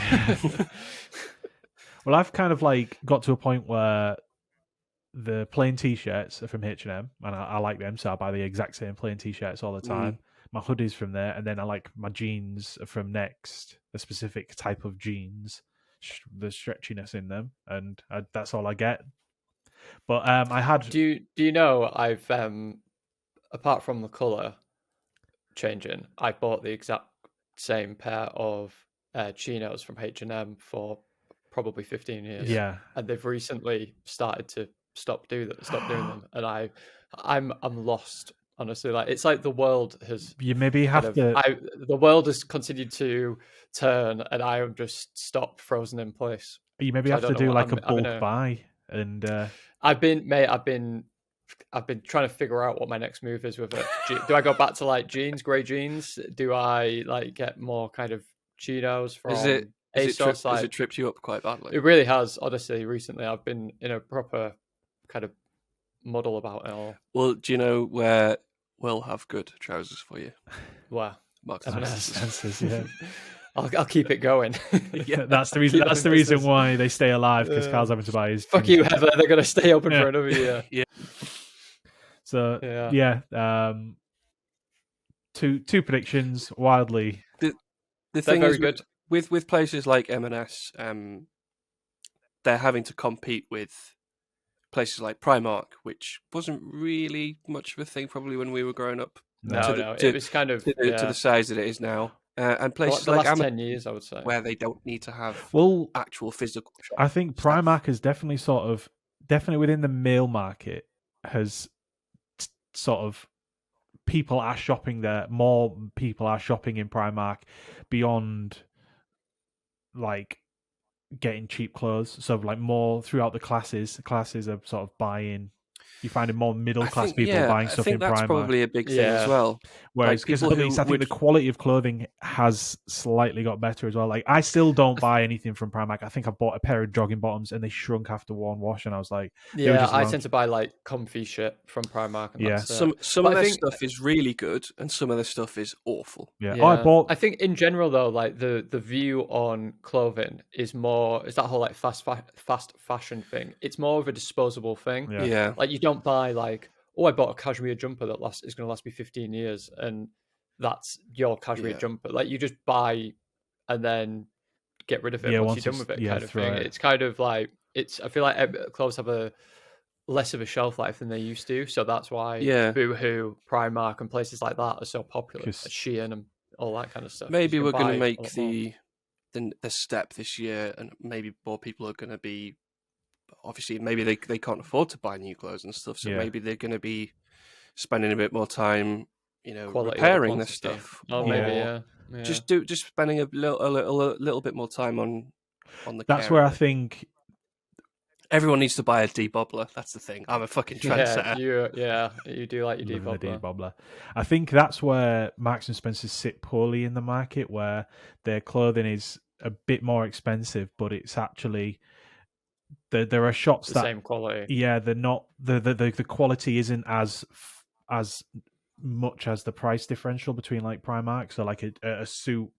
Well, I've kind of like got to a point where the plain t-shirts are from H&M, and I like them, so I buy the exact same plain t-shirts all the time. My hoodies from there, and then I like my jeans are from Next, a specific type of jeans, the stretchiness in them, and that's all I get. But I had. Do you know I've apart from the color changing, I bought the exact same pair of chinos from H&M for probably 15 years. Yeah, and they've recently started to stop doing them, and I'm lost. Honestly, like it's like the world has. You maybe have to. The world has continued to turn, and I am just stopped, frozen in place. You maybe have to do like a bulk buy, and I've been trying to figure out what my next move is with it. Do I go back to like grey jeans? Do I like get more kind of chinos from ASOS? Has it tripped you up quite badly? It really has. Honestly, recently I've been in a proper kind of muddle about it all. Well, do you know where we'll have good trousers for you? Wow. Marks and Spencer's, yeah. I'll keep it going. Yeah, that's the reason. That's the reason why they stay alive, because Carl's having to buy his. Fuck you, Heather. They're going to stay open for another year. Yeah. So two predictions wildly. The thing very is, good. with places like M&S, they're having to compete with places like Primark, which wasn't really much of a thing probably when we were growing up. It was kind of to the size that it is now. And places the like last Amazon, 10 years, I would say, where they don't need to have actual physical shops. I think Primark has definitely definitely within the male market has sort of people are shopping there. More people are shopping in Primark beyond like getting cheap clothes. So like more throughout the classes are sort of buying. You're finding more middle class people buying stuff in Primark. That's probably a big thing as well. Whereas I think the quality of clothing has slightly got better as well. Like I still don't buy anything from Primark. I think I bought a pair of jogging bottoms and they shrunk after one wash, and I was like, I tend to buy like comfy shit from Primark. And some of their stuff is really good, and some of their stuff is awful. Yeah. I think in general though, like the view on clothing is that whole like fast fashion thing. It's more of a disposable thing. Yeah. Like you don't buy like, I bought a cashmere jumper that is going to last me 15 years, and that's your cashmere jumper. Like you just buy and then get rid of it once you're done with it, kind of thing. It's kind of like I feel like clothes have a less of a shelf life than they used to, so that's why Boohoo, Primark, and places like that are so popular. Like Shein and all that kind of stuff. Maybe we're going to make the step this year, and maybe more people are going to be. Obviously, maybe they can't afford to buy new clothes and stuff, so maybe they're going to be spending a bit more time, repairing this stuff. Oh, maybe, Just spending a little bit more time on the. That's where I think everyone needs to buy a debobbler. That's the thing. I'm a fucking trendsetter. You do like your debobbler. I think that's where Marks and Spencer sit poorly in the market, where their clothing is a bit more expensive, but it's actually. There are shops the same quality. Yeah, they're not the quality isn't as much as the price differential between like Primark. So like a suit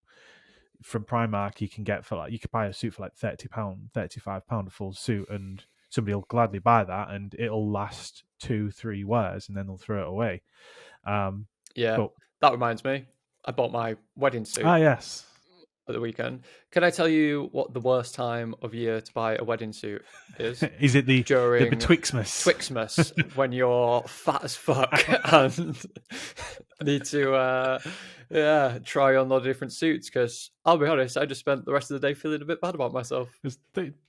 from Primark you can get you could buy a suit for like £30, £35 a full suit, and somebody will gladly buy that, and it'll last 2-3 wears, and then they'll throw it away. That reminds me, I bought my wedding suit. Ah, yes. at the weekend. Can I tell you what the worst time of year to buy a wedding suit is? Is it the During Betwixtmas? Twixmas, when you're fat as fuck and need to try on all the different suits, because I'll be honest, I just spent the rest of the day feeling a bit bad about myself.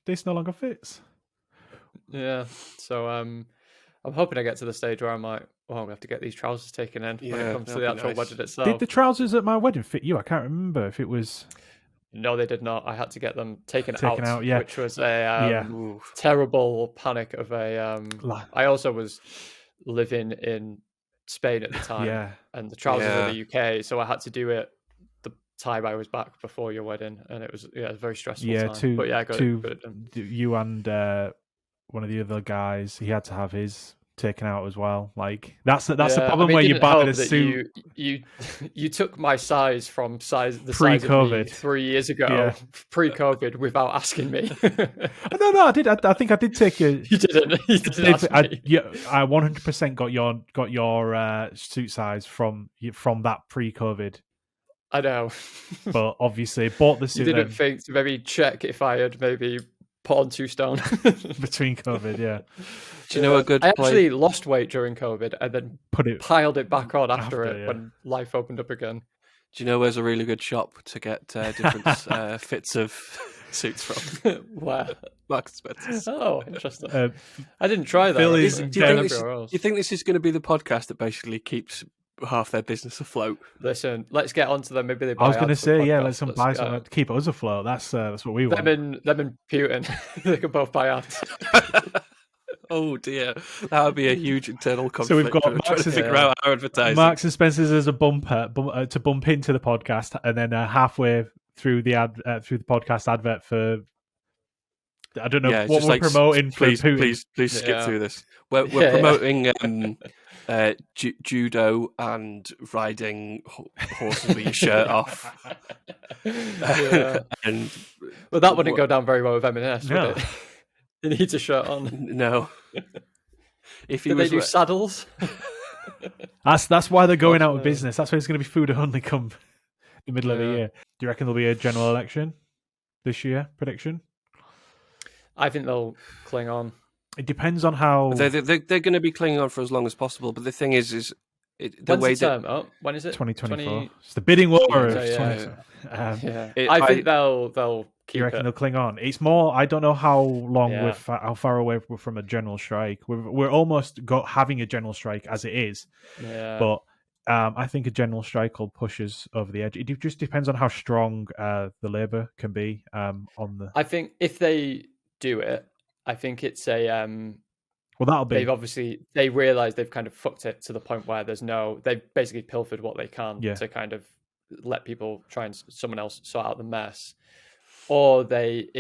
This no longer fits. Yeah, so I'm hoping I get to the stage where I'm like, we have to get these trousers taken in when it comes to the actual wedding itself. Did the trousers at my wedding fit you? I can't remember if it was. No, they did not. I had to get them taken out, yeah. which was a terrible panic of a. I also was living in Spain at the time, and the trousers were in the UK, so I had to do it the time I was back before your wedding, and it was a very stressful time. But I got it done. You and one of the other guys, he had to have his taken out as well. Like that's the problem where you buy the suit. You took my size from the size of me 3 years ago, pre-COVID, without asking me. No, I did. I think I did take you. You didn't. You didn't ask me. I 100% got your suit size from that pre-COVID. I know, but obviously bought the suit. You didn't think to maybe check if I had maybe put on 2 stone between COVID. Yeah. Do you know a good? I actually lost weight during COVID and then piled it back on after it when life opened up again. Do you know where's a really good shop to get different fits of suits from? Where? Marks and Spencer's. Oh, interesting. I didn't try that. Do you think this is going to be the podcast that basically keeps half their business afloat? Listen, let's get onto them. Maybe they. I was going to say, let's buy some to keep us afloat. That's what we want. Them and Putin, they can both buy ads. Oh dear, that would be a huge internal conflict. So we've got trying to figure out our advertising. Marks and Spencer's as a bumper to bump into the podcast, and then halfway through the podcast advert for. I don't know what we're promoting. Please skip through this. We're promoting judo and riding horses with your shirt off. And that wouldn't go down very well with M&S, would it? He needs a shirt on. No. If they do saddles? That's why they're going out of business. That's why it's going to be food only come the middle of the year. Do you reckon there'll be a general election this year? Prediction? I think they'll cling on. It depends on how they're going to be clinging on for as long as possible. But the thing is the way the term up? When is it? 2024. It's the bidding war. I think they'll. You reckon they'll cling on? It's more. I don't know how long how far away we're from a general strike. We're almost having a general strike as it is. Yeah. But I think a general strike will push us over the edge. It just depends on how strong the Labour can be on the. I think if they do it, I think it's a. Well, that'll be. They realise they've kind of fucked it to the point where they've basically pilfered what they can to kind of let people try and someone else sort out the mess. Or they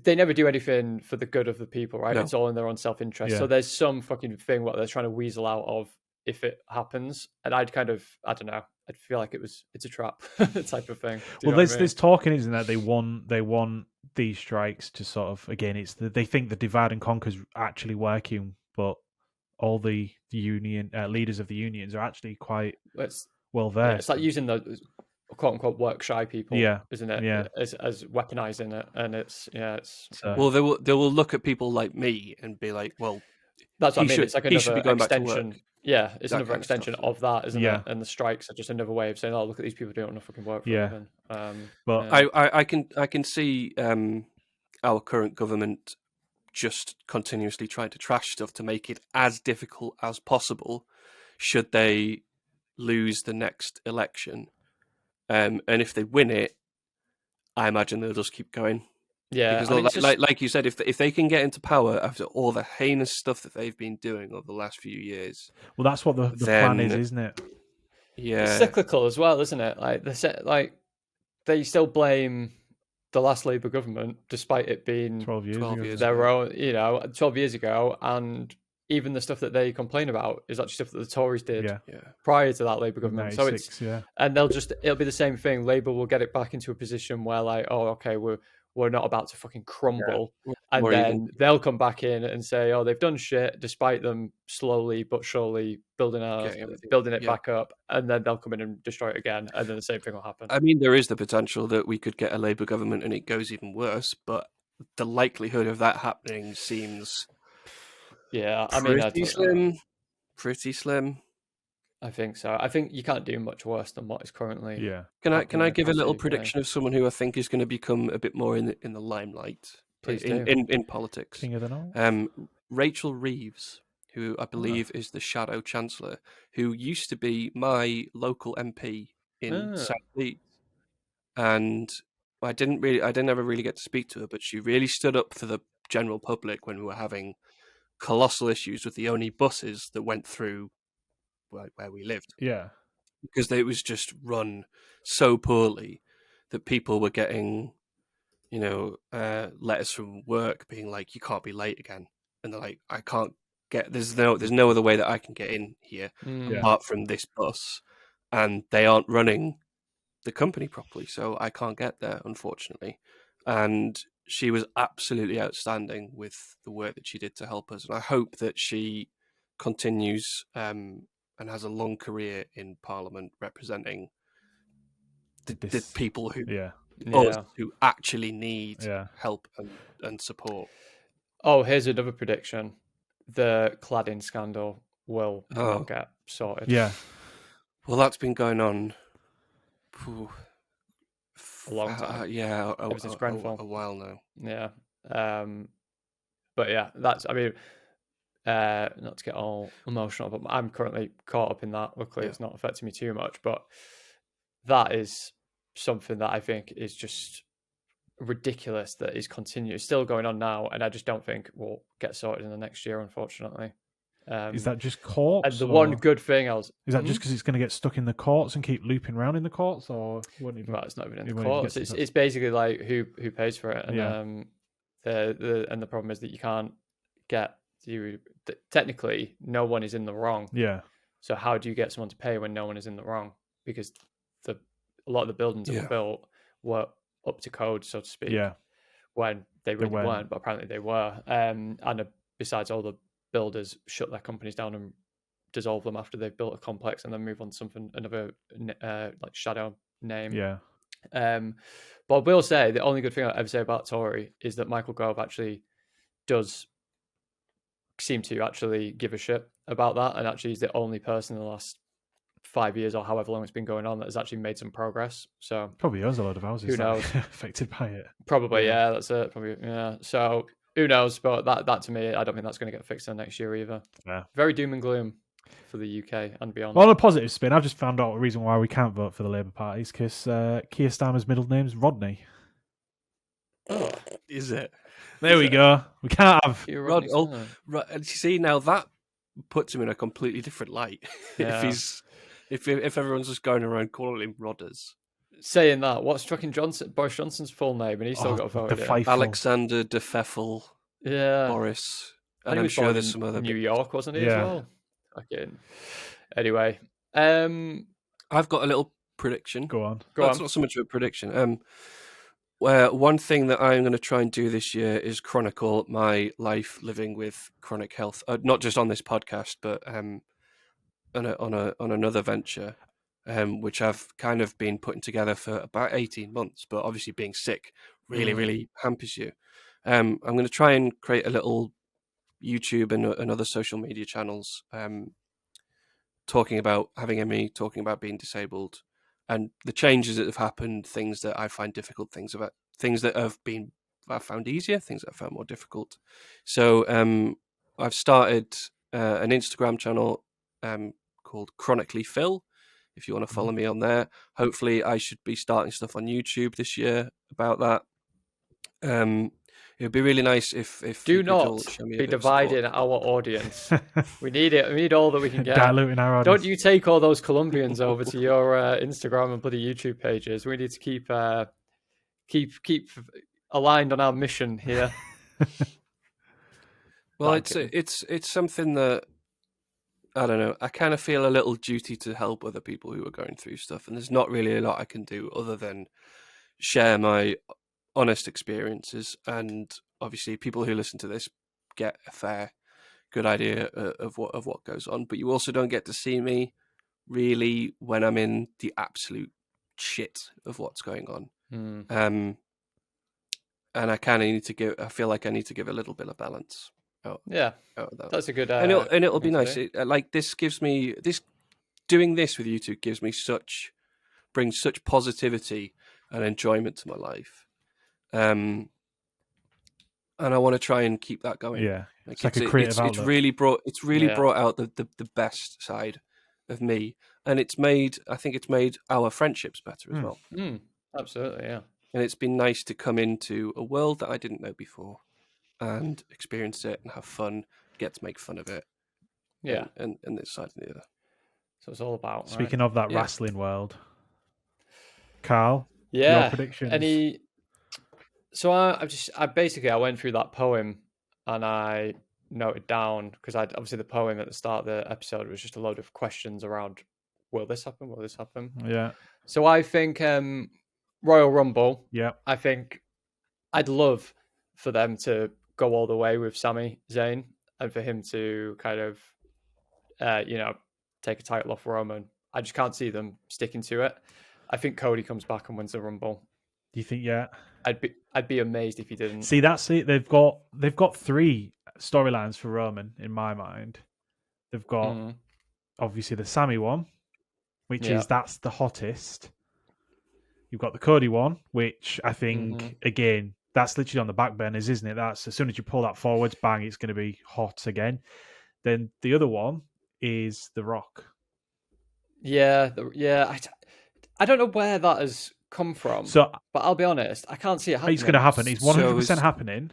never do anything for the good of the people, right? No. It's all in their own self-interest. Yeah. So there's some fucking thing what they're trying to weasel out of if it happens. And I don't know. I'd feel like it's a trap type of thing. Well, there's talking, isn't there? They want these strikes to sort of, again, they think the divide and conquer is actually working, but all the union leaders of the unions are actually quite well versed. Yeah, it's like using the quote unquote work shy people, isn't it? Yeah, as weaponizing it, and it's. Well, they will look at people like me and be like, well, that's what I mean. It's like another extension. Yeah, it's another extension of that, isn't it? And the strikes are just another way of saying, "Oh, look at these people doing enough fucking work for living." But I can see our current government just continuously trying to trash stuff to make it as difficult as possible, should they lose the next election. And if they win it, I imagine they'll just keep going. Yeah, because like you said, if they can get into power after all the heinous stuff that they've been doing over the last few years, well, that's what the plan is, isn't it? Yeah, it's cyclical as well, isn't it? They still blame the last Labour government, despite it being 12 years their own, 12 years ago, and even the stuff that they complain about is actually stuff that the Tories did prior to that Labour government. So and it'll be the same thing. Labour will get it back into a position where we're not about to fucking crumble, And Or then even- they'll come back in and say, "Oh, they've done shit," despite them slowly but surely building it Yeah. back up, and then they'll come in and destroy it again, and then the same thing will happen. I mean, there is the potential that we could get a Labour government and it goes even worse, but the likelihood of that happening seems Yeah, I mean, pretty slim. Pretty slim. I think so. I think you can't do much worse than what is currently. Yeah. Can I happening give a across the little UK. prediction of someone who I think is going to become a bit more in the limelight Please in, do. in politics? King of the North. Rachel Reeves, who I believe is the Shadow Chancellor, who used to be my local MP in South Leeds, and I didn't ever really get to speak to her, but she really stood up for the general public when we were having colossal issues with the only buses that went through where we lived, Yeah. because it was just run so poorly that people were getting, letters from work being like, "You can't be late again," and they're like, "I can't get. There's no other way that I can get in here apart from this bus, and they aren't running the company properly, so I can't get there, unfortunately." And she was absolutely outstanding with the work that she did to help us, and I hope that she continues and has a long career in Parliament representing the people who who actually need help and support. Oh, here's another prediction: the cladding scandal will not get sorted. Yeah. Well, that's been going on a long time. Ever since Grenfell. A while now. Yeah. But yeah, that's. I mean, not to get all emotional, but I'm currently caught up in that. Luckily, it's not affecting me too much. But that is something that I think is just ridiculous that is still going on now, and I just don't think will get sorted in the next year, unfortunately. Is that just courts? And the one good thing is that just because it's going to get stuck in the courts and keep looping around in the courts, or well, it's not even in the courts. It's basically like who pays for it, and the problem is that you can't get technically no one is in the wrong. Yeah. So how do you get someone to pay when no one is in the wrong? Because a lot of the buildings that were built were up to code, so to speak. Yeah. When they really weren't, but apparently they were. And besides, all the builders shut their companies down and dissolve them after they've built a complex, and then move on to another like shadow name. Yeah. But I will say the only good thing I ever say about Tory is that Michael Gove actually does seem to actually give a shit about that, and actually is the only person in the last 5 years or however long it's been going on that has actually made some progress. So probably owns a lot of houses. Who knows? Affected by it. Probably, yeah. That's it. Probably, yeah. So who knows? But that to me, I don't think that's going to get fixed in the next year either. Yeah. Very doom and gloom for the UK and beyond. Well, on a positive spin, I've just found out a reason why we can't vote for the Labour Party is because Keir Starmer's middle name's Rodney. Is it? There we go. We can't have Rod. And you see, now that puts him in a completely different light. Yeah. if everyone's just going around calling him Rodders. Saying that, what's Boris Johnson's full name, and he's still got voted in? Alexander de Pfeffel. Yeah. Boris. And I'm sure there's some other New York, wasn't he, Yeah. as well? Okay. Anyway. I've got a little prediction. Go on. That's not so much of a prediction. One thing that I'm going to try and do this year is chronicle my life living with chronic health, not just on this podcast, but on another venture, which I've kind of been putting together for about 18 months. But obviously, being sick really hampers you. I'm going to try and create a little YouTube and other social media channels, talking about being disabled. And the changes that have happened, things that I find difficult, things that I've found easier, things that I found more difficult. So I've started an Instagram channel called ChronicallyPhil. If you want to follow me on there, hopefully I should be starting stuff on YouTube this year about that. It would be really nice if do you not could show me a be bit of support. dividing our audience. We need it. We need all that we can get. Diluting our audience. Don't you take all those Colombians over to your Instagram and bloody YouTube pages. We need to keep aligned on our mission here. Well, it's something that I don't know. I kind of feel a little duty to help other people who are going through stuff, and there's not really a lot I can do other than share my honest experiences and obviously people who listen to this get a good idea of what goes on, but you also don't get to see me really when I'm in the absolute shit of what's going on. And I feel like I need to give a little bit of balance. Yeah, that's a good. And it'll be nice. Doing this with you two brings such positivity and enjoyment to my life. And I want to try and keep that going. Yeah, it's like a creative outlet. It's really brought out the best side of me, and I think it's made our friendships better as well. Absolutely, yeah. And it's been nice to come into a world that I didn't know before and experience it and have fun, get to make fun of it. Yeah. And this side and the other. So it's all about. Speaking of that wrestling world, Carl, your predictions. So I basically went through that poem and I noted down, because obviously the poem at the start of the episode was just a load of questions around, will this happen? Will this happen? Yeah. So I think Royal Rumble. Yeah. I think I'd love for them to go all the way with Sami Zayn and for him to kind of, take a title off Roman. I just can't see them sticking to it. I think Cody comes back and wins the Rumble. Do you think? Yeah. I'd be amazed if he didn't. See, that's it. They've got 3 storylines for Roman in my mind. They've got obviously the Sami one, which that's the hottest. You've got the Cody one, which I think again that's literally on the back burners, isn't it? That's as soon as you pull that forwards, bang, it's going to be hot again. Then the other one is The Rock. Yeah. I don't know where that has come from. So, but I'll be honest, I can't see it happening. It's going to happen. It's 100% happening.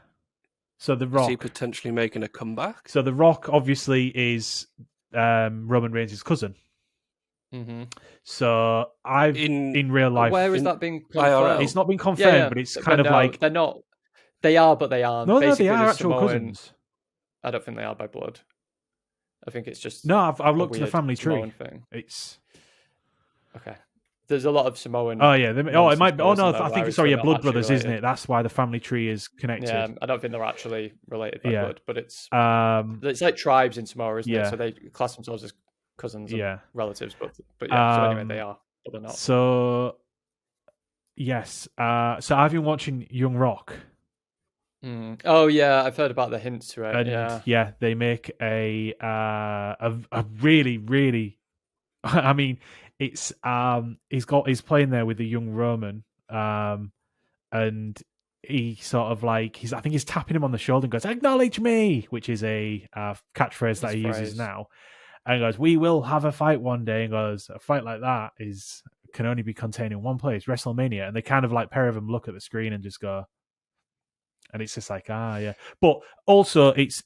So The Rock, is he potentially making a comeback? So The Rock obviously is Roman Reigns' cousin. So in real life, where is that being confirmed? It's not been confirmed, but it's kind of like they're not. They are, but they aren't. No, they are actual cousins. I don't think they are by blood. I think it's just I've looked at the family tree. Thing. It's okay. There's a lot of Samoan. Oh yeah. It might be. Oh no, I think sorry, blood brothers, related. Isn't it? That's why the family tree is connected. Yeah, I don't think they're actually related by blood, but it's like tribes in Samoa, isn't it? So they class themselves as cousins, and relatives, but yeah. So anyway, they are, but they're not. So yes. So I've been watching Young Rock. Oh yeah, I've heard about the hints to it. And yeah, they make a really, really. I mean, it's he's playing there with the young Roman, and he sort of like I think he's tapping him on the shoulder and goes, "Acknowledge me," which is a catchphrase that he uses now, and he goes, "We will have a fight one day," and goes, "A fight like that can only be contained in one place, WrestleMania," and they kind of like pair of them look at the screen and just go. And it's just like, yeah. But also, it's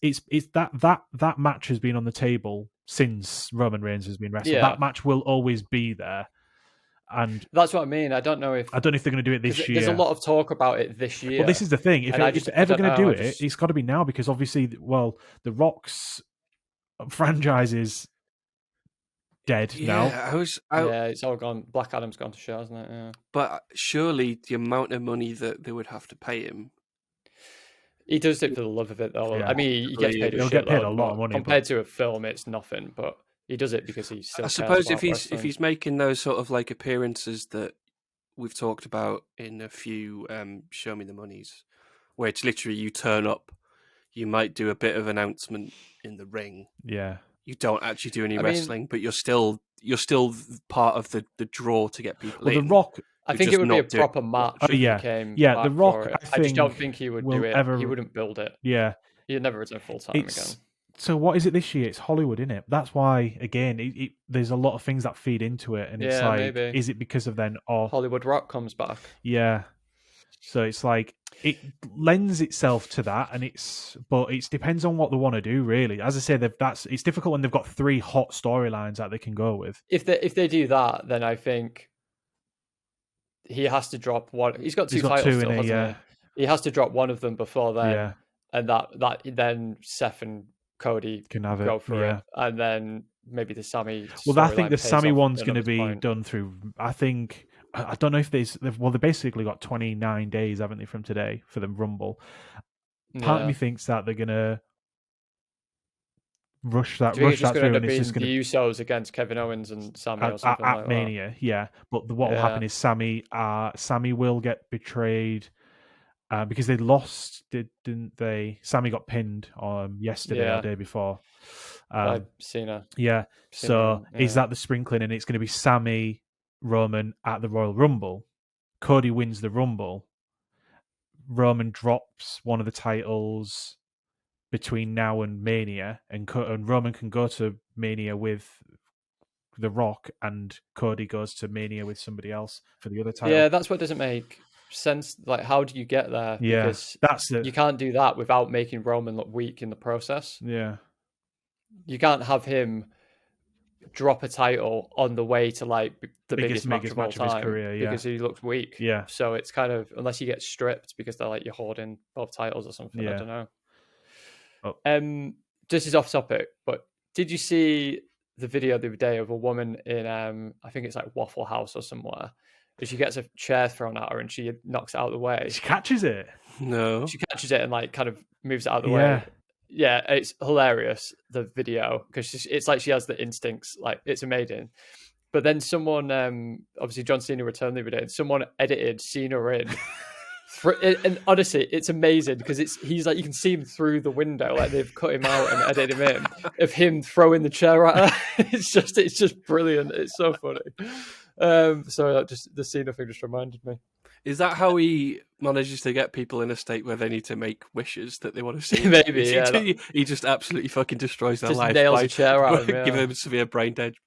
that match has been on the table since Roman Reigns has been wrestled. Yeah. That match will always be there. And that's what I mean. I don't know if they're going to do it this year. There's a lot of talk about it this year. Well, this is the thing. If they're ever going to do it, it's got to be now because obviously, the Rock's franchise is dead now. Yeah, it's all gone. Black Adam's gone to show, hasn't it? Yeah. But surely the amount of money that they would have to pay him. He does it for the love of it, though. Yeah. I mean, he gets paid. He'll get paid a lot of money compared to a film. It's nothing, but he does it because he's still. I suppose if he's making those sort of like appearances that we've talked about in a few Show Me the Monies, where it's literally you turn up, you might do a bit of announcement in the ring. Yeah, you don't actually do any wrestling, but you're still part of the draw to get people in. The Rock. I think it would be a proper match. The Rock. I just don't think he would do it. He wouldn't build it. Yeah, he'd never return full time again. So what is it this year? It's Hollywood, isn't it? That's why again, there's a lot of things that feed into it, and it's like, maybe. Is it because of then? Hollywood Rock comes back. Yeah. So it's like it lends itself to that, but it depends on what they want to do, really. As I said, it's difficult when they've got 3 hot storylines that they can go with. If they do that, then I think. He has to drop one. He's got 2 titles still, hasn't he? He has to drop one of them before then, and that then Seth and Cody can have go for it, and then maybe the Sami. Well, I think the Sami one's going to be done through. I think I don't know if they basically got 29 days, haven't they, from today for the Rumble. part of me Yeah. thinks that they're gonna rush that Do you think it's just through, going to and end up it's being just gonna the Usos against Kevin Owens and Sammy or at, something like that? Mania, yeah. But what will happen Yeah. is Sammy will get betrayed because they lost, didn't they? Sammy got pinned yesterday or Yeah. day before. By Cena. Yeah. So Cena, is that the sprinkling, and it's going to be Sammy Roman at the Royal Rumble? Cody wins the Rumble. Roman drops one of the titles between now and Mania, and Roman can go to Mania with The Rock, and Cody goes to Mania with somebody else for the other title. Yeah, that's what doesn't make sense. Like, how do you get there? Yeah, Because that's it. you can't do that without making Roman look weak in the process. Yeah, You can't have him drop a title on the way to like the biggest match of all match of his time career, yeah. because he looks weak. Yeah. So it's kind of, unless you get stripped because they're like you're hoarding both titles or something. I Yeah. don't know. Oh. This is off topic, but did you see the video the other day of a woman in I think it's like Waffle House or somewhere? And she gets a chair thrown at her and she knocks it out of the way. She catches it. No. She catches it and like kind of moves it out of the way. Yeah, it's hilarious, the video, because it's like she has the instincts. Like, it's amazing. But then someone, obviously John Cena returned the other day, and someone edited Cena in. And honestly, it's amazing because he's like, you can see him through the window, like they've cut him out and edited him in, of him throwing the chair at her. It's just brilliant. It's so funny. So that just the Cena thing just reminded me. Is that how he manages to get people in a state where they need to make wishes that they want to see? Maybe, yeah. He just absolutely fucking destroys their Just life. nails a chair out of them, giving yeah. them severe brain damage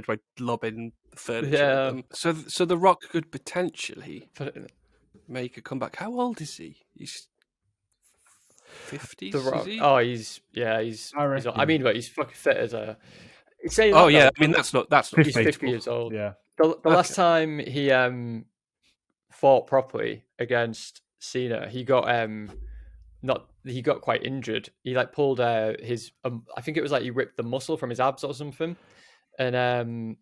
by lobbing the furniture Yeah. at them. So The Rock could potentially make a comeback. How old is he? He's 50s, The Rock. is he? Oh, he's I mean, but he's fucking fit as a. Oh yeah, I mean that's not He's 50 years old. Yeah. The last time he fought properly against Cena, he got quite injured. He like pulled his I think it was like he ripped the muscle from his abs or something, and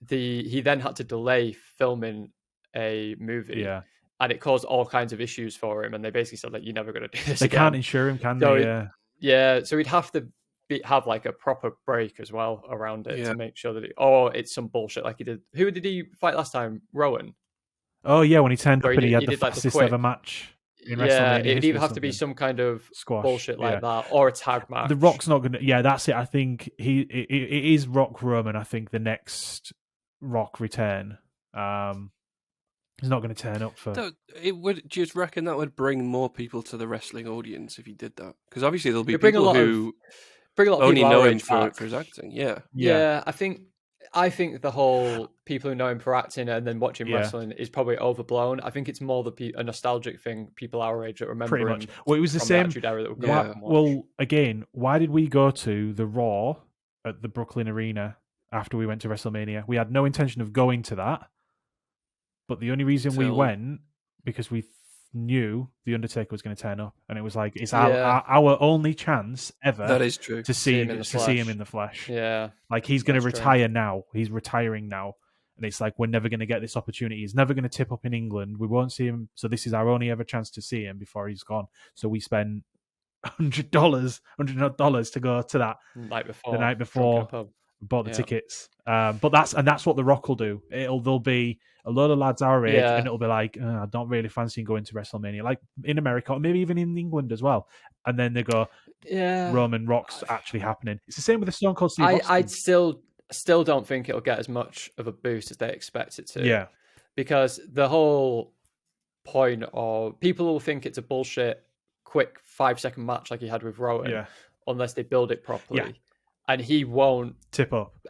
he then had to delay filming a movie. Yeah. And it caused all kinds of issues for him, and they basically said like, "You're never going to do this." They again. can't insure him, can So they? Yeah, so he'd have to have like a proper break as well around it to make sure that it's some bullshit like he did. Who did he fight last time? Rowan. Oh yeah, when he turned up and he had the did, like, fastest quick. ever match in Yeah, WrestleMania. it'd history either or have to be something. some kind of Squash, bullshit like yeah. that, or a tag match. The Rock's not gonna. Yeah, that's it. I think it is Rock Roman. I think the next Rock return. He's not going to turn up for. Do you just reckon that would bring more people to the wrestling audience if he did that? Because obviously there'll be people who only know him for his acting. Yeah. I think the whole people who know him for acting and then watching wrestling is probably overblown. I think it's more a nostalgic thing. People our age that remember pretty him. much. Well, it was the from same. The Attitude Era that we'll go back and watch. Well, again, why did we go to the Raw at the Brooklyn Arena after we went to WrestleMania? We had no intention of going to that. But the only reason we went because we knew the Undertaker was going to turn up, and it was like it's our only chance ever. That is true. To see him in the flesh. Yeah, like he's going to retire now. He's retiring now, and it's like we're never going to get this opportunity. He's never going to tip up in England. We won't see him. So this is our only ever chance to see him before he's gone. So we spend $100 to go to that the night before. Bought the tickets, but that's what The Rock will do. There'll be a load of lads our age, and it'll be like, I don't really fancy going to WrestleMania, like in America, or maybe even in England as well. And then they go, Roman Rock's actually happening. It's the same with the Stone Cold Steve Austin. I still don't think it'll get as much of a boost as they expect it to. Yeah, because the whole point of people will think it's a bullshit, quick 5-second match like he had with Rowan, unless they build it properly. Yeah. And he won't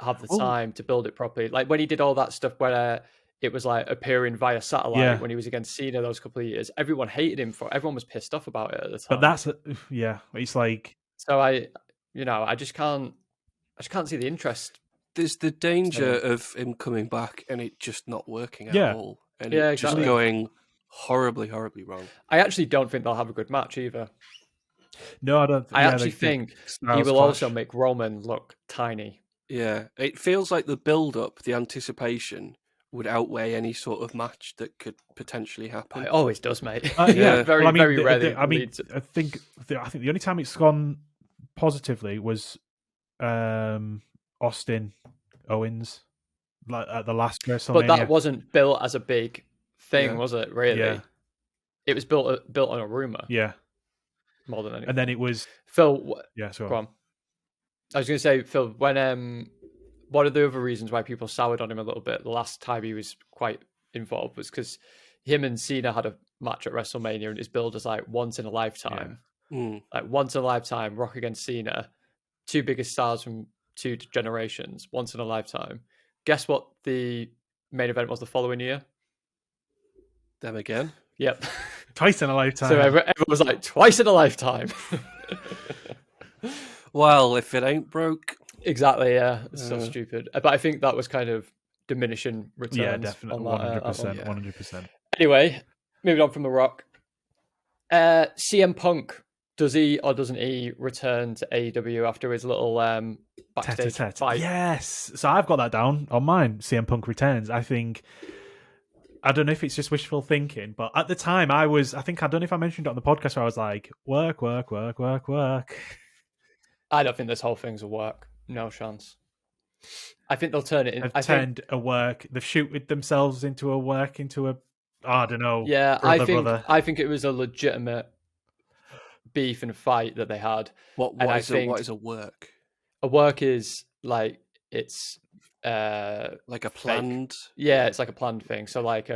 have the time to build it properly. Like when he did all that stuff where it was like appearing via satellite when he was against Cena those couple of years, everyone hated him everyone was pissed off about it at the time. But it's like, so I just can't see the interest. There's the danger of him coming back and it just not working at all. And just going horribly, horribly wrong. I actually don't think they'll have a good match either. No, I don't. I actually think he will also make Roman look tiny. Yeah, it feels like the build-up, the anticipation, would outweigh any sort of match that could potentially happen. It always does, mate. Yeah. very, Well, I mean, very rarely. I think the only time it's gone positively was Austin Owens, like at the last WrestleMania. But that wasn't built as a big thing, Yeah. was it? Really? Yeah. It was built on a rumor. Yeah. More than anything. And then it was Phil. yeah. So Go on. I was going to say, Phil, when one of the other reasons why people soured on him a little bit the last time he was quite involved was because him and Cena had a match at WrestleMania, and his build is like once in a lifetime. Like once in a lifetime, Rock against Cena, two biggest stars from two generations, once in a lifetime. Guess what the main event was the following year? Them again. Yep. twice in a lifetime. So everyone was like, twice in a lifetime. Well, if it ain't broke. Exactly, yeah. It's so stupid. But I think that was kind of diminishing returns. Yeah, definitely. 100%. Yeah. 100%. Anyway, moving on from The Rock. CM Punk, does he or doesn't he return to AEW after his little backstage Tete-a-tete. fight? Yes. So I've got that down on mine. CM Punk returns. I don't know if it's just wishful thinking, but at the time I don't know if I mentioned it on the podcast where I was like, work. I don't think this whole thing's a work. No chance. I think they'll turn it in. They've turned a work. They've shooted themselves into a work, I don't know. Yeah, brother. I think it was a legitimate beef and fight that they had. What is a work? A work is like it's like a planned. Yeah, it's like a planned thing. So like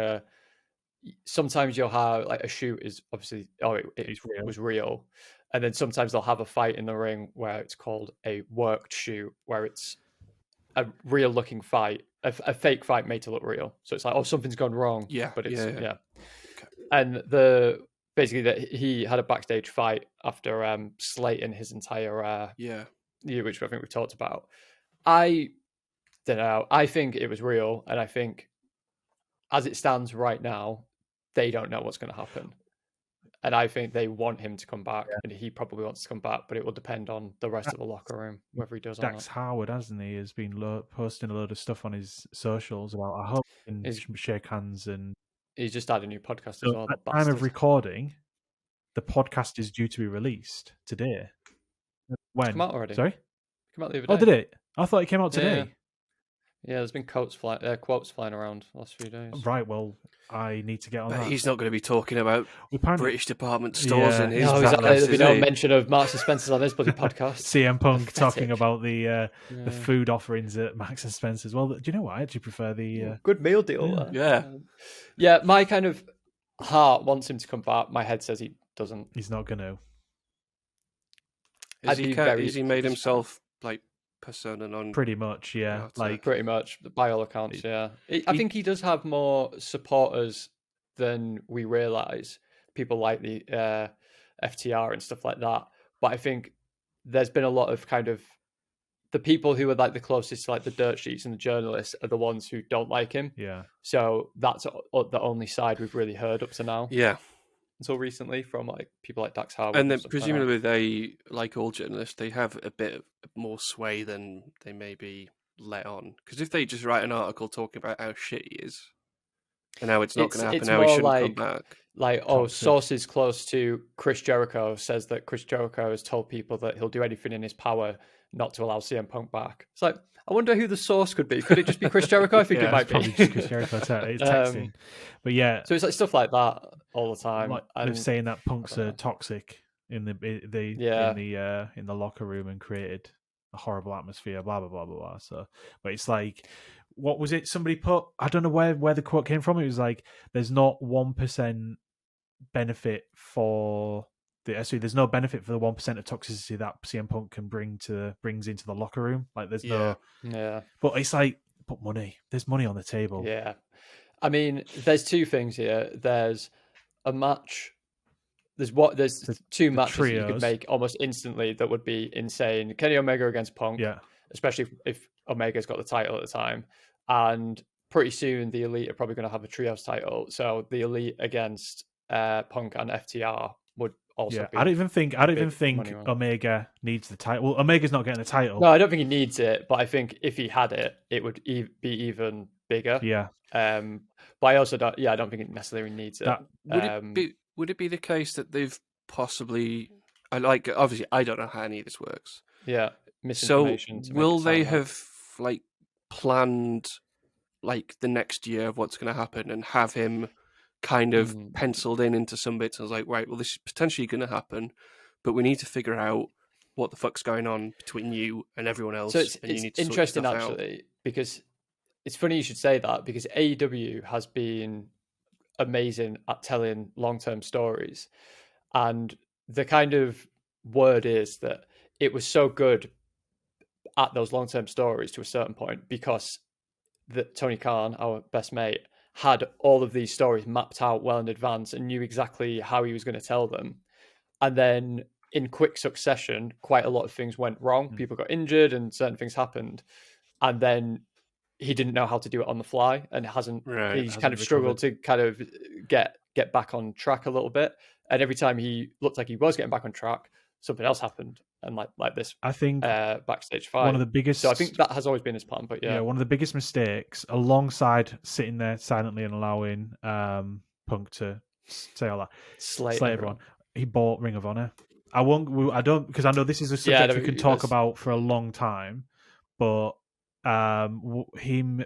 sometimes you'll have like a shoot is obviously it was real, and then sometimes they'll have a fight in the ring where it's called a worked shoot, where it's a real looking fight, a fake fight made to look real. So it's like, oh, something's gone wrong. Yeah, but it's Okay. And basically that he had a backstage fight after slating his entire year, which I think we've talked about. I don't know. I think it was real, and I think as it stands right now, they don't know what's going to happen. And I think they want him to come back, and he probably wants to come back, but it will depend on the rest of the locker room, whether he does or Dax not. Howard, hasn't he, has been posting a load of stuff on his socials about, I hope he can shake hands. And he's just had a new podcast so as well. at the time of recording, the podcast is due to be released today. When? It's come out already. Sorry? Come out the other day. Oh, did it? I thought it came out today. Yeah, there's been quotes flying around the last few days. Right, well, I need to get on that. He's not going to be talking about British department stores in his exactly. podcast, There'll be no mention of Marks and Spencer's on this bloody podcast. CM Punk talking about the food offerings at Marks and Spencer's. Well, do you know what? I actually prefer the good meal deal. Yeah. My kind of heart wants him to come back. My head says he doesn't. He's not going to. Has he made himself like persona non? Pretty much, yeah. Pretty much, by all accounts, yeah. I think he does have more supporters than we realise. People like the FTR and stuff like that. But I think there's been a lot of kind of the people who are like the closest to like the dirt sheets and the journalists are the ones who don't like him. Yeah. So that's the only side we've really heard up to now. Yeah. Until recently, from like people like Dax Howard. And then presumably they, like all journalists, they have a bit more sway than they maybe let on. Because if they just write an article talking about how shit he is and how it's not going to happen, how he shouldn't come back. Like, sources close to Chris Jericho says that Chris Jericho has told people that he'll do anything in his power not to allow CM Punk back. It's like, I wonder who the source could be. Could it just be Chris Jericho? I think it might be. Just Chris Jericho texting. But yeah. So it's like stuff like that all the time. Like they're saying that Punk's toxic in the locker room and created a horrible atmosphere, blah blah blah blah blah. So, but it's like, what was it? Somebody put, I don't know where the quote came from. It was like, there's not 1% benefit for there's no benefit for the 1% of toxicity that CM Punk can brings into the locker room. Like there's no, but it's like, but money. There's money on the table. Yeah, I mean, there's two things here. There's a match. There's two matches that you could make almost instantly that would be insane. Kenny Omega against Punk. Yeah, especially if Omega's got the title at the time, and pretty soon the Elite are probably going to have a trios title. So the Elite against Punk and FTR would also. Yeah, be I don't even think money one. Omega needs the title. Well, Omega's not getting the title. No, I don't think he needs it, but I think if he had it, it would be even bigger. Yeah, but I also don't. Yeah, I don't think it necessarily needs it. Would it be the case that they've possibly? Obviously I don't know how any of this works. Yeah, So misinformation. will they have like planned like the next year of what's going to happen and have him kind of penciled into some bits? I was like, right, well, this is potentially going to happen, but we need to figure out what the fuck's going on between you and everyone else. So it's and you need to interesting sort your stuff actually, because it's funny you should say that, because AEW has been amazing at telling long-term stories, and the kind of word is that it was so good at those long-term stories to a certain point because Tony Khan, our best mate, had all of these stories mapped out well in advance and knew exactly how he was going to tell them. And then in quick succession, quite a lot of things went wrong. People got injured and certain things happened. And then he didn't know how to do it on the fly and he's kind of struggled to kind of get back on track a little bit. And every time he looked like he was getting back on track, something else happened. And like this, I think backstage fight. one of the biggest. So I think that has always been his plan. But yeah, one of the biggest mistakes, alongside sitting there silently and allowing Punk to say all that, slay everyone. He bought Ring of Honor. I don't, because I know this is a subject we can talk about for a long time, but him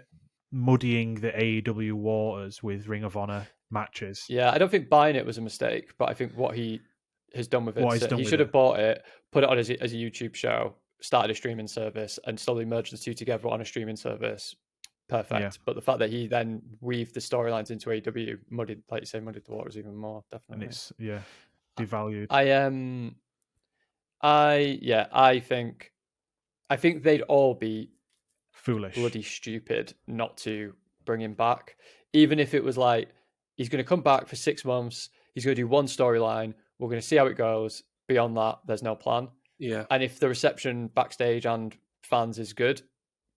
muddying the AEW waters with Ring of Honor matches. Yeah, I don't think buying it was a mistake, but I think what he has done with it, he should have bought it, put it on as a YouTube show, started a streaming service, and slowly merged the two together on a streaming service. Perfect. Yeah. But the fact that he then weaved the storylines into AEW muddied, like you say, muddied the waters even more. Definitely. And it's devalued. I think they'd all be foolish, bloody stupid not to bring him back, even if it was like he's going to come back for 6 months. He's going to do one storyline. We're going to see how it goes. Beyond that, there's no plan. Yeah. And if the reception backstage and fans is good,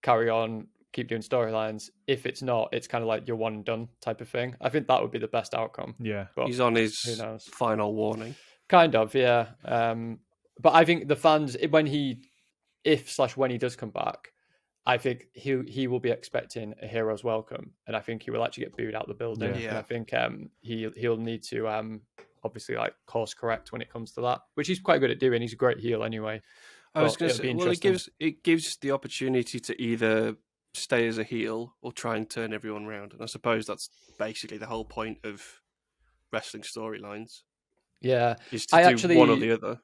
carry on, keep doing storylines. If it's not, it's kind of like your one and done type of thing. I think that would be the best outcome. Yeah. But he's on his final warning. Kind of, yeah. But I think the fans, when he does come back, I think he will be expecting a hero's welcome, and I think he will actually get booed out the building. Yeah. And I think he'll need to obviously like course correct when it comes to that, which he's quite good at doing. He's a great heel anyway. I was going to say, well, it gives the opportunity to either stay as a heel or try and turn everyone around, and I suppose that's basically the whole point of wrestling storylines. Yeah, is to do one or the other.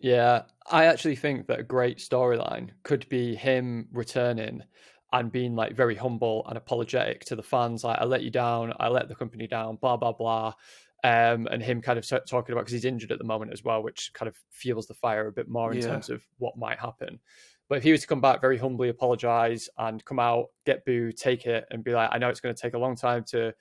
Yeah, I actually think that a great storyline could be him returning and being like very humble and apologetic to the fans. Like, I let you down, I let the company down, blah, blah, blah. And him kind of talking about, because he's injured at the moment as well, which kind of fuels the fire a bit more in terms of what might happen. But if he was to come back, very humbly apologize and come out, get booed, take it and be like, I know it's going to take a long time to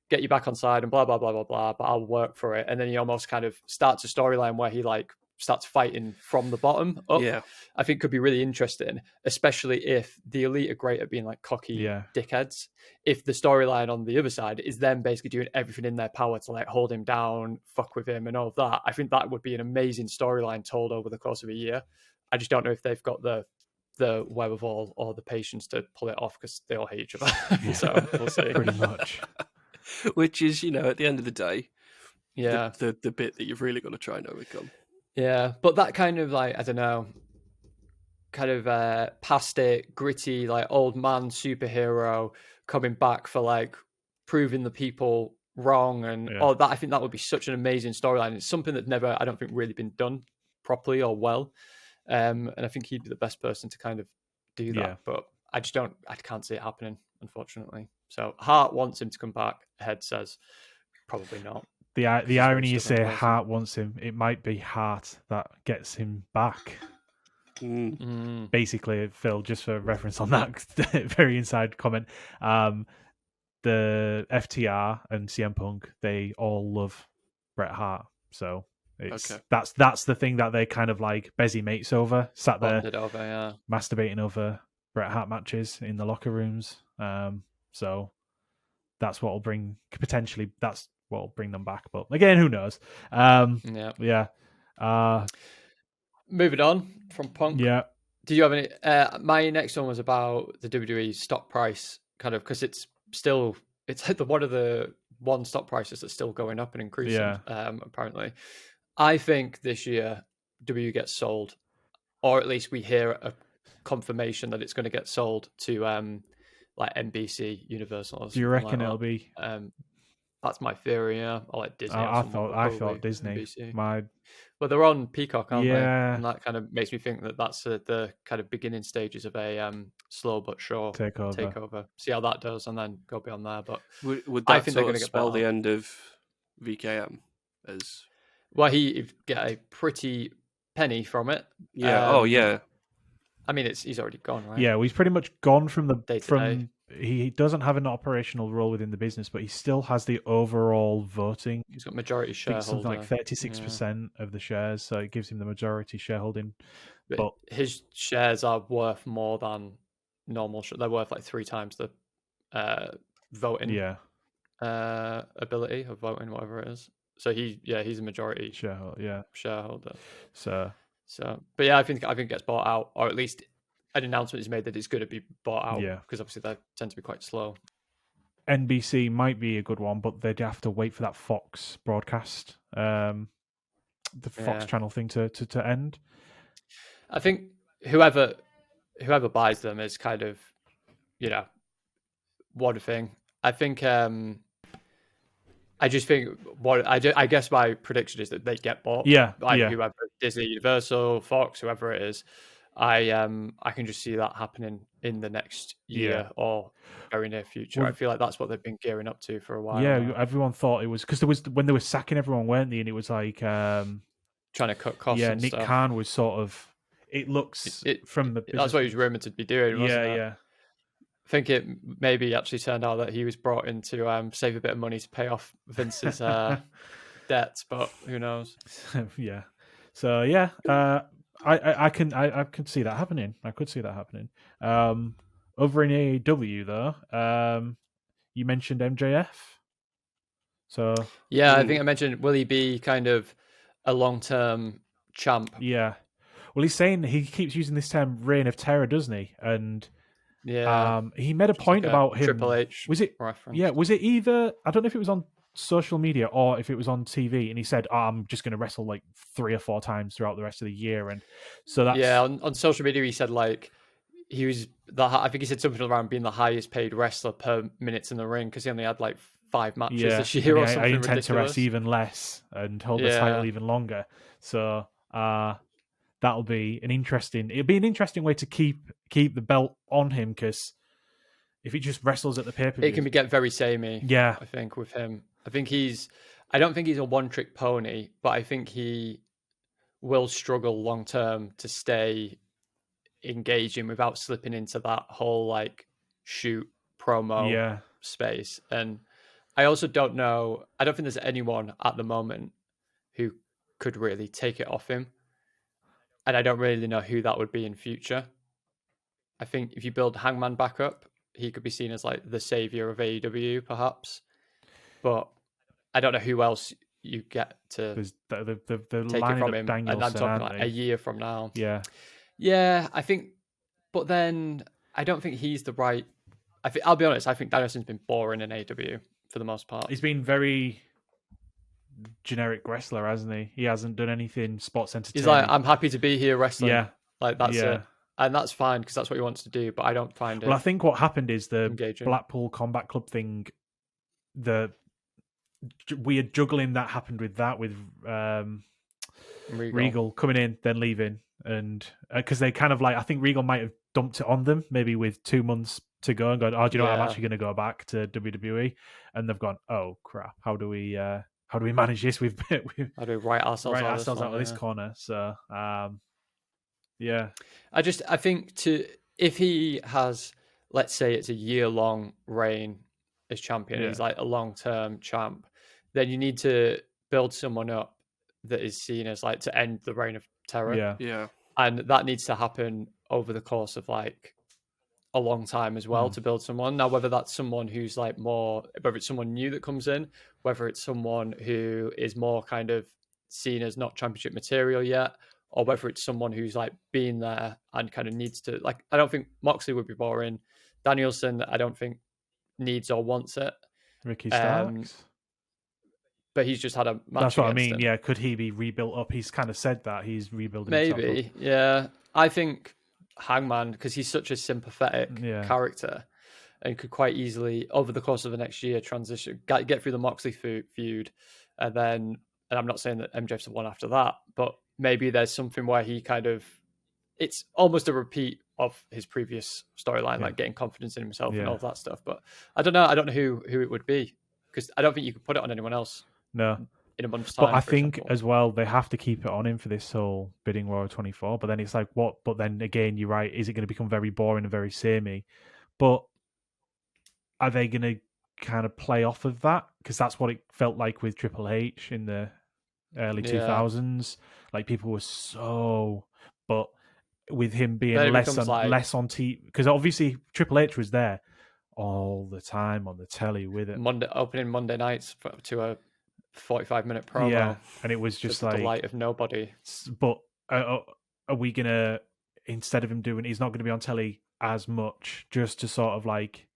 get you back on side and blah, blah, blah, blah, blah, but I'll work for it. And then he almost kind of starts a storyline where he like starts fighting from the bottom up. Yeah. I think could be really interesting, especially if the Elite are great at being like cocky dickheads. If the storyline on the other side is them basically doing everything in their power to like hold him down, fuck with him and all of that, I think that would be an amazing storyline told over the course of a year. I just don't know if they've got the wherewithal or the patience to pull it off, because they all hate each other. So we'll see. Pretty much. Which is, at the end of the day, the bit that you've really got to try and overcome. Yeah, but that kind of like, I don't know, kind of past it, gritty, like old man superhero coming back for like proving the people wrong and all that. I think that would be such an amazing storyline. It's something that's never, I don't think, really been done properly or well. And I think he'd be the best person to kind of do that. But I can't see it happening, unfortunately. So Hart wants him to come back. Head says probably not. The irony you say Hart wants him, it might be Hart that gets him back. Basically, Phil, just for reference on that very inside comment, the FTR and CM Punk, they all love Bret Hart. So that's the thing that they kind of like busy mates over, sat there masturbating over Bret Hart matches in the locker rooms. So that's what will bring them back. But again, who knows? Moving on from Punk. Yeah. Did you have any? My next one was about the WWE stock price, kind of, because it's like one of the stock prices that's still going up and increasing. Yeah. Apparently, I think this year W gets sold, or at least we hear a confirmation that it's going to get sold to like NBC, Universal. Or Do you reckon it'll be? That's my theory. Yeah, or like Disney. I thought Disney. NBC. Well, they're on Peacock, aren't they? Yeah. And that kind of makes me think that that's the kind of beginning stages of a slow but sure takeover. See how that does, and then go beyond there. But would that I think they're going to spell the end of VKM? As well, he get a pretty penny from it. Yeah. Yeah. I mean, he's already gone, right? Yeah, well, he's pretty much gone from the day-to-day. He doesn't have an operational role within the business, but he still has the overall voting. He's got majority shareholder. Something like 36% of the shares, so it gives him the majority shareholding. But his shares are worth more than normal. They're worth like 3 times the voting. Ability of voting, whatever it is. So he's a majority shareholder. So, but yeah, I think it gets bought out, or at least an announcement is made that it's going to be bought out. Yeah, because obviously they tend to be quite slow. NBC might be a good one, but they'd have to wait for that Fox broadcast, the Fox channel thing to end. I think whoever buys them is kind of, one thing. I think. I just think I guess my prediction is that they get bought. Whoever, Disney, Universal, Fox, whoever it is. I can just see that happening in the next year or very near future. I feel like that's what they've been gearing up to for a while. Yeah, now. Everyone thought it was because there was when they were sacking everyone, weren't they? And it was like trying to cut costs. Yeah, and Nick stuff. Khan was sort of. It looks from the. That's what he was rumored to be doing. Wasn't it? Yeah. I think it maybe actually turned out that he was brought in to save a bit of money to pay off Vince's debts, but who knows? Yeah. So yeah, I can see that happening. I could see that happening. Over in AEW though, you mentioned MJF. So yeah, I think I mentioned, will he be kind of a long-term champ? Yeah. Well, he's saying he keeps using this term "reign of terror," doesn't he? And he made a point about him. Triple H was it reference. Yeah, was it either? I don't know if it was on social media or if it was on TV, and he said, "I'm just going to wrestle like 3 or 4 times throughout the rest of the year," and so that's on social media he said like he was I think he said something around being the highest paid wrestler per minutes in the ring because he only had like 5 matches this year or something. I intend ridiculous. To wrestle even less and hold the title even longer. So that'll be an interesting way to keep the belt on him, because if he just wrestles at the pay-per-view, it can get very samey. Yeah, I think with him, I don't think he's a one-trick pony, but I think he will struggle long term to stay engaging without slipping into that whole like shoot promo space. And I also don't know. I don't think there's anyone at the moment who could really take it off him. And I don't really know who that would be in future. I think if you build Hangman back up, he could be seen as like the savior of AEW, perhaps. But I don't know who else you get to the take it from him. Danielson, and I'm talking like a year from now. Yeah, I think. But then I don't think he's the right. I'll be honest. I think Danielson's been boring in AEW for the most part. He's been very generic wrestler, hasn't he? He hasn't done anything sports entertaining. He's like, I'm happy to be here wrestling. Yeah, like that's it, and that's fine because that's what he wants to do. But I don't find it. Well, I think what happened is the engaging. Blackpool Combat Club thing. The weird juggling that happened with Regal coming in then leaving, and because they kind of like, I think Regal might have dumped it on them maybe with 2 months to go and gone, oh, do you know what? I'm actually going to go back to WWE, and they've gone, oh crap, how do we manage this? How do we write ourselves out of this corner? So I think if he has, let's say it's a year-long reign as champion, he's like a long-term champ, then you need to build someone up that is seen as like to end the reign of terror. And that needs to happen over the course of like a long time as well to build someone. Now, whether that's someone who's like more, whether it's someone new that comes in, whether it's someone who is more kind of seen as not championship material yet, or whether it's someone who's like been there and kind of needs to, like, I don't think Moxley would be boring. Danielson, I don't think needs or wants it. Ricky Starks. But he's just had a match. That's what I against mean. him. Yeah, could he be rebuilt up? He's kind of said that he's rebuilding himself Maybe, up. yeah. I think Hangman, because he's such a sympathetic character, and could quite easily, over the course of the next year, transition, get through the Moxley feud, and I'm not saying that MJF's the one after that, but maybe there's something where he kind of, it's almost a repeat of his previous storyline, like getting confidence in himself and all of that stuff. But I don't know who it would be, because I don't think you could put it on anyone else. No. In a month's time. But I think as well, they have to keep it on him for this whole bidding war of 24. But then it's like, what? But then again, you're right. Is it going to become very boring and very samey? But are they going to kind of play off of that? Because that's what it felt like with Triple H in the early 2000s. Like, people were so... But with him being less on TV... Because obviously Triple H was there all the time on the telly with it. Opening Monday nights to a 45-minute promo. Yeah, and it was just like... the delight of nobody. But are we going to... Instead of him doing... He's not going to be on telly as much, just to sort of like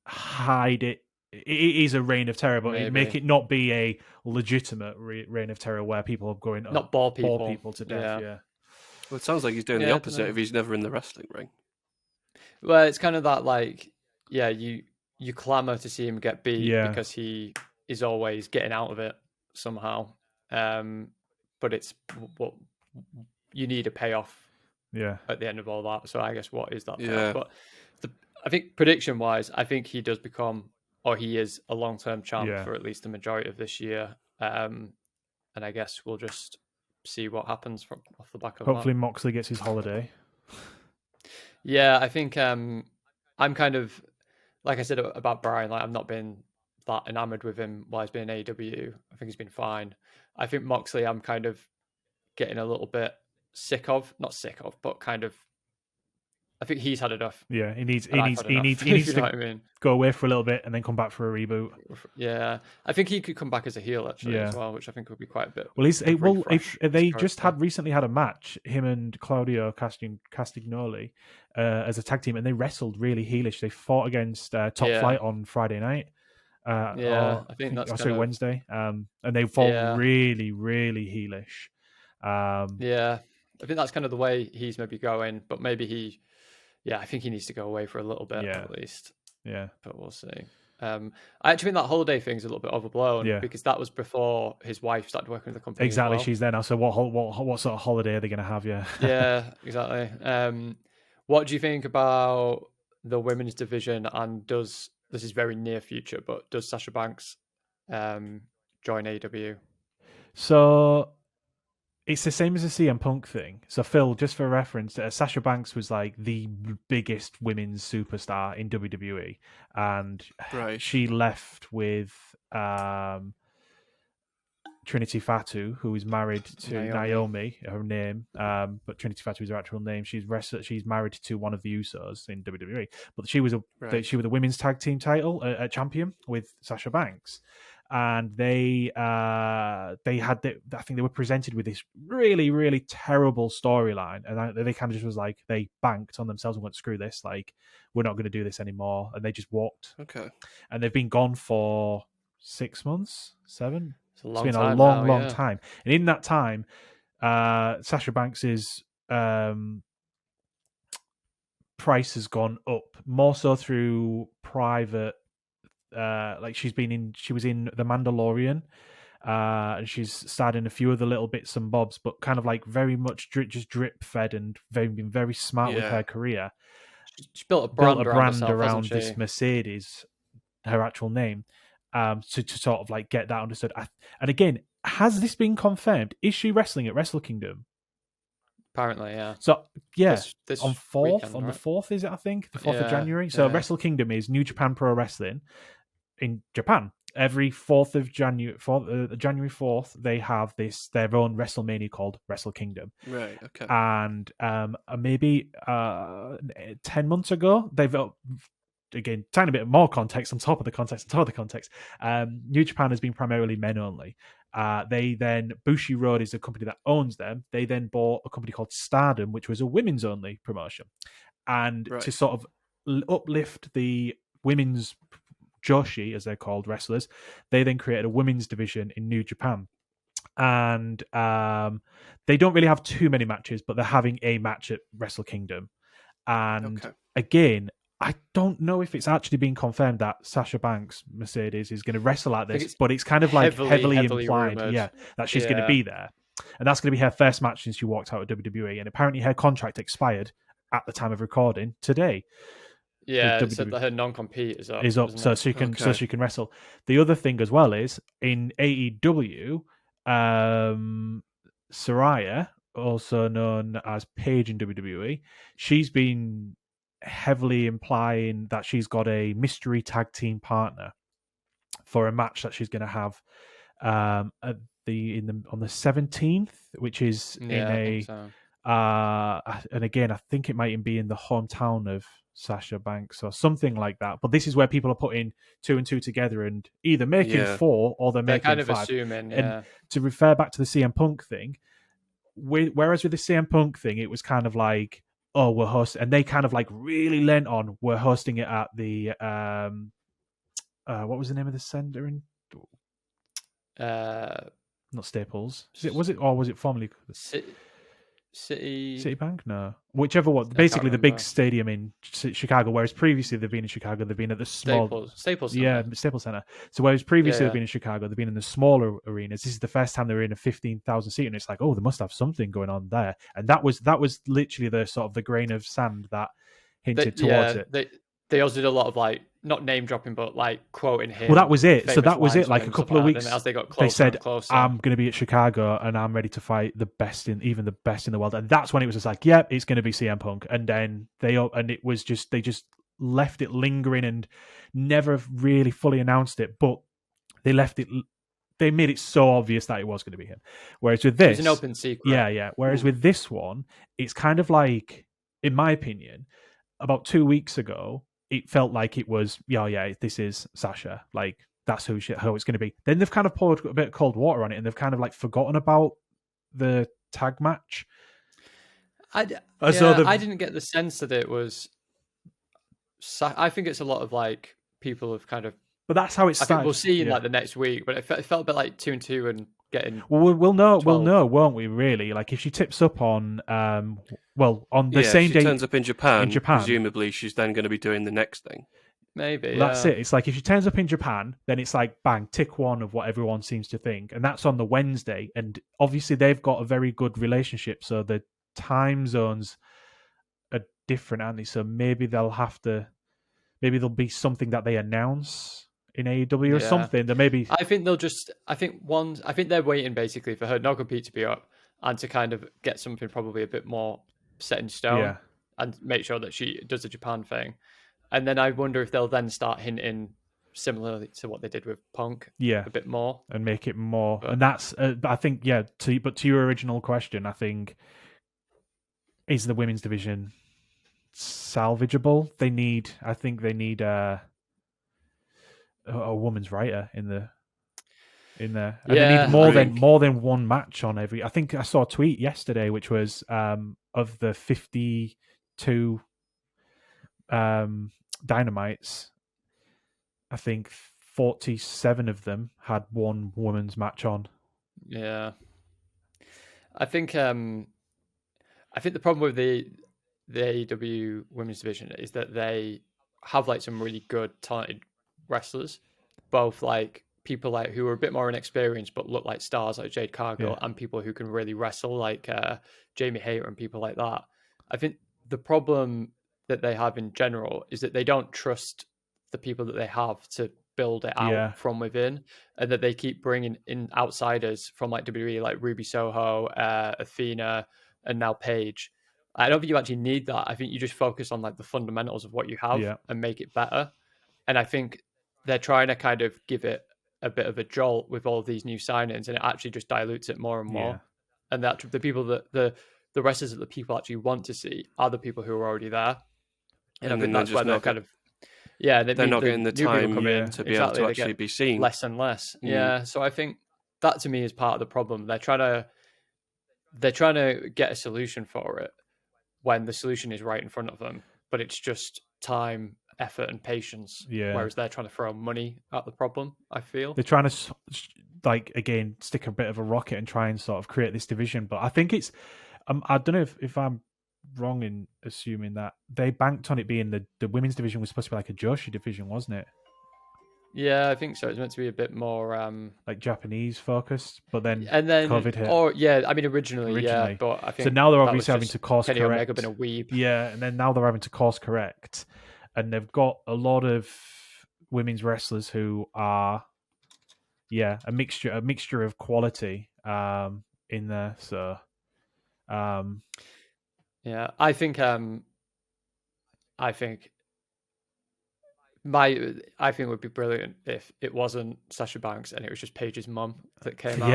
hide it. It is a reign of terror, but make it not be a legitimate reign of terror where people are going... Not bore people to death, yeah. Well, it sounds like he's doing the opposite if he's never in the wrestling ring. Well, it's kind of that, like, you clamour to see him get beat because he is always getting out of it somehow. But it's what you need a payoff at the end of all that. So I guess what is that payoff? But I think prediction-wise, I think he does become, or he is, a long-term champ for at least the majority of this year. And I guess we'll just see what happens off the back of Hopefully that. Moxley gets his holiday. Yeah, I think I'm kind of, like I said about Brian, like, I've not been that enamored with him while he's been in AEW. I think he's been fine. I think Moxley, I'm kind of getting a little bit not sick of, but kind of, I think he's had enough. Yeah, he needs to go away for a little bit and then come back for a reboot. Yeah, I think he could come back as a heel actually as well, which I think would be quite a bit. Well, if they just recently had a match, him and Claudio Castagnoli as a tag team, and they wrestled really heelish. They fought against Top Flight on Friday night. I think that's Wednesday. And they fought really, really heelish. I think that's kind of the way he's maybe going, but maybe I think he needs to go away for a little bit at least. Yeah. But we'll see. I actually think that holiday thing's a little bit overblown because that was before his wife started working with the company. Exactly, as well. She's there now. So what sort of holiday are they going to have? Yeah, exactly. What do you think about the women's division? And this is very near future, but does Sasha Banks join AEW? So it's the same as the CM Punk thing. So Phil, just for reference, Sasha Banks was like the biggest women's superstar in WWE, and she left with Trinity Fatu, who is married to Naomi, her name, but Trinity Fatu is her actual name. She's married to one of the Usos in WWE, but she was the women's tag team title champion with Sasha Banks. And they had I think they were presented with this really, really terrible storyline, and they kind of just was like, they banked on themselves and went, screw this, like, we're not going to do this anymore, and they just walked. Okay. And they've been gone for 6 months, 7. It's been a long time. And in that time, Sasha Banks's price has gone up, more so through private. Like she was in The Mandalorian, and she's starred in a few other little bits and bobs, but kind of like very much just drip fed and been very smart with her career. She built a brand around this Mercedes, her actual name, to sort of like get that understood. And again, has this been confirmed? Is she wrestling at Wrestle Kingdom? Apparently, yeah. So this on the 4th, is it? I think the 4th of January. So Wrestle Kingdom is New Japan Pro Wrestling in Japan. Every 4th of January, January 4th, they have their own WrestleMania called Wrestle Kingdom. Right. Okay. And maybe 10 months ago, they've again tiny bit more context on top of the context. New Japan has been primarily men only. Bushiroad is a company that owns them. They then bought a company called Stardom, which was a women's only promotion. And to sort of uplift the women's Joshi, as they're called, wrestlers, they then created a women's division in New Japan. And they don't really have too many matches, but they're having a match at Wrestle Kingdom. And again, I don't know if it's actually been confirmed that Sasha Banks, Mercedes, is going to wrestle at this, but it's kind of like heavily implied, rumored. That she's going to be there. And that's going to be her first match since she walked out of WWE. And apparently her contract expired at the time of recording today. Yeah, it said that her non-compete is up. So she can wrestle. The other thing as well is in AEW, Saraya, also known as Paige in WWE, she's been heavily implying that she's got a mystery tag team partner for a match that she's going to have on the 17th, which is and again, I think it might be in the hometown of Sasha Banks or something like that. But this is where people are putting 2 and 2 together and either making 4 or they're making kind of 5. Assuming, And to refer back to the CM Punk thing, whereas with the CM Punk thing, it was kind of like, oh, we're hosting, and they kind of like really lent on, we're hosting it at the what was the name of the center in? Not Staples. Was it formerly Citibank? No, whichever one. Basically, the big stadium in Chicago. Whereas previously they've been in Chicago, they've been at the small Staples Center. Staples Center. So whereas previously they've been in Chicago, they've been in the smaller arenas. This is the first time they were in a 15,000 seat, and it's like, oh, they must have something going on there. And that was literally the sort of the grain of sand that hinted towards it. They also did a lot of like not name dropping, but like quoting him. Well, that was it. So that was it. Like a couple of weeks as they got closer, they said, and closer. "I'm going to be at Chicago and I'm ready to fight the best in the world." And that's when it was just like, "Yep, it's going to be CM Punk." And then they just left it lingering and never really fully announced it, but they left it. They made it so obvious that it was going to be him. Whereas with this, it's an open secret. Yeah. Whereas with this one, it's kind of like, in my opinion, about 2 weeks ago, it felt like it was, this is Sasha. Like, that's who it's going to be. Then they've kind of poured a bit of cold water on it, and they've kind of like forgotten about the tag match. I didn't get the sense that it was. I think it's a lot of like people have kind of. But that's how it started. I think we'll see in like the next week, but it felt a bit like 2 and 2 and getting. Well, we'll know, won't we? Really, like if she tips up on, on the same day, turns up in Japan. Presumably, she's then going to be doing the next thing. Maybe that's it. It's like if she turns up in Japan, then it's like bang, tick 1 of what everyone seems to think, and that's on the Wednesday. And obviously, they've got a very good relationship, so the time zones are different, aren't they? So maybe there'll be something that they announce in AEW or something. That maybe I think they're waiting basically for her non-compete to be up and to kind of get something probably a bit more set in stone and make sure that she does the Japan thing. And then I wonder if they'll then start hinting similarly to what they did with Punk, a bit more and make it more. And that's I think to your original question, I think is the women's division salvageable? They need a woman's writer in there. And they need more than one match on every. I think I saw a tweet yesterday which was of the 52 Dynamites, I think 47 of them had one women's match on. Yeah, I think the problem with the AEW women's division is that they have like some really good talented wrestlers, both like people like who are a bit more inexperienced but look like stars like Jade Cargill, and people who can really wrestle like Jamie Hayter and people like that. I think the problem that they have in general is that they don't trust the people that they have to build it out from within, and that they keep bringing in outsiders from like WWE, like Ruby Soho, Athena, and now Paige. I don't think you actually need that. I think you just focus on like the fundamentals of what you have and make it better. And I think they're trying to kind of give it a bit of a jolt with all of these new signings, and it actually just dilutes it more and more. And that the people that the wrestlers that the people actually want to see are the people who are already there. And I think that's why they're kind of they're not getting the time to be able to actually be seen less and less. So I think that to me is part of the problem. They're trying to get a solution for it when the solution is right in front of them, but it's just time, effort, and patience. Yeah. Whereas they're trying to throw money at the problem, I feel. They're trying to again stick a bit of a rocket and try and sort of create this division. But I think it's I don't know if I'm wrong in assuming that they banked on it being the women's division was supposed to be like a Joshi division, wasn't it? Yeah, I think so. It's meant to be a bit more like Japanese focused, but then COVID hit. Or yeah, I mean originally, yeah, but I think so now they're obviously having to course Kenny correct. Omega been a weeb. Yeah, and then now they're having to course correct, and they've got a lot of women's wrestlers who are a mixture of quality in there. So yeah, I think it would be brilliant if it wasn't Sasha Banks and it was just Paige's mum that came out.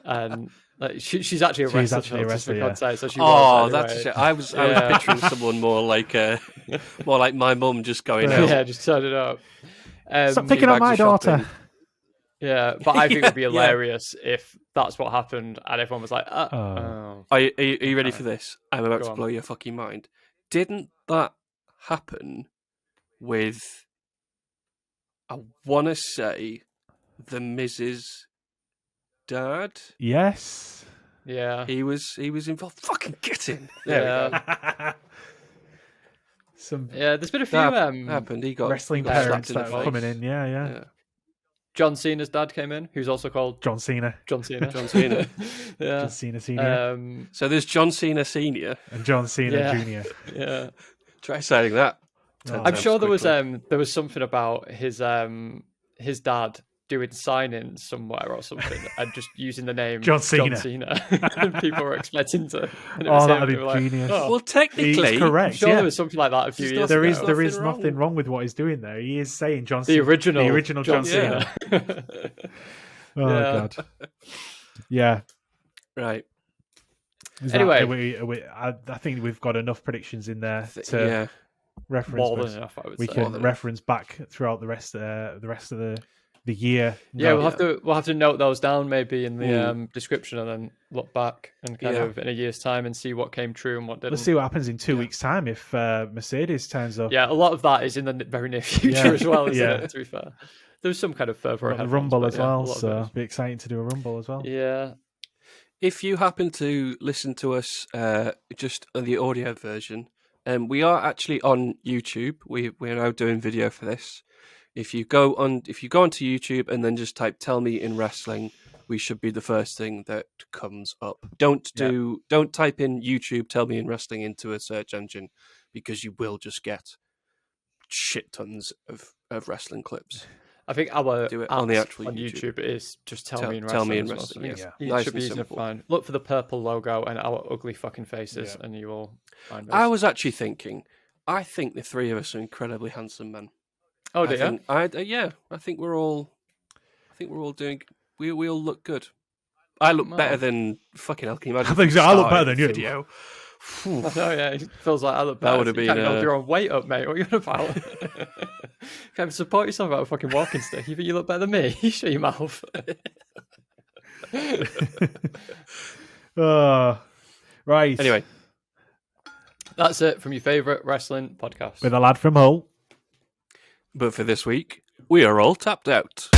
And like, she's actually a wrestler. She's actually a wrestler. Yeah. So she oh, was that's a shame. I was picturing someone more like my mum just going out. Yeah, just turn it up. Stop picking up my daughter. Yeah, but I think it would be hilarious if that's what happened and everyone was like, oh. Are you ready for this? I'm about to blow your fucking mind. Didn't that happen with, I want to say, the Miz's dad? Yes. Yeah. He was involved. Fucking get in. There we go. There's been a few happened. He got wrestling parents that are coming in. Yeah. John Cena's dad came in, who's also called John Cena. Yeah. John Cena Senior. So there's John Cena Senior and John Cena Junior. Yeah. Try saying that. I'm sure there was something about his dad doing sign-ins somewhere or something and just using the name John Cena. And people were expecting to. That'd be genius. Like, well, technically, he's correct. I'm sure there was something like that a few years ago. There is nothing wrong with what he's doing there. He is saying John the Cena. original John Cena. God. Yeah. Right. Anyway, I think we've got enough predictions in there to reference. More than enough, I would say. We can reference back throughout the rest of the year. Yeah, we'll have to note those down maybe in the description and then look back and kind of in a year's time and see what came true and what didn't. Let's see what happens in 2 weeks' time if Mercedes turns up. Yeah, a lot of that is in the very near future as well, isn't it? To be fair, there's some kind of further ahead. Rumble as well, so it'll be exciting to do a Rumble as well. Yeah. If you happen to listen to us just on the audio version, we are actually on YouTube. We're now doing video for this. If you go onto YouTube and then just type "Tell Me in Wrestling," we should be the first thing that comes up. Don't type in YouTube "Tell Me in Wrestling" into a search engine because you will just get shit tons of wrestling clips. I think our do it on the actual YouTube is just tell me in wrestling. Yeah. It Nice should be easy to find. Look for the purple logo and our ugly fucking faces, and you will find us. I was actually thinking, I think the three of us are incredibly handsome men. Oh, do you? I think we're all doing. We all look good. I look better than fucking hell. Can you imagine? I look better than you. Video. I know, yeah. It feels like I look better. That would have been. You can't hold your own weight up, mate. What are you on about? Can't support yourself about a fucking walking stick. You think you look better than me? You shut your mouth. Right. Anyway, that's it from your favourite wrestling podcast with a lad from Hull. But for this week, we are all tapped out.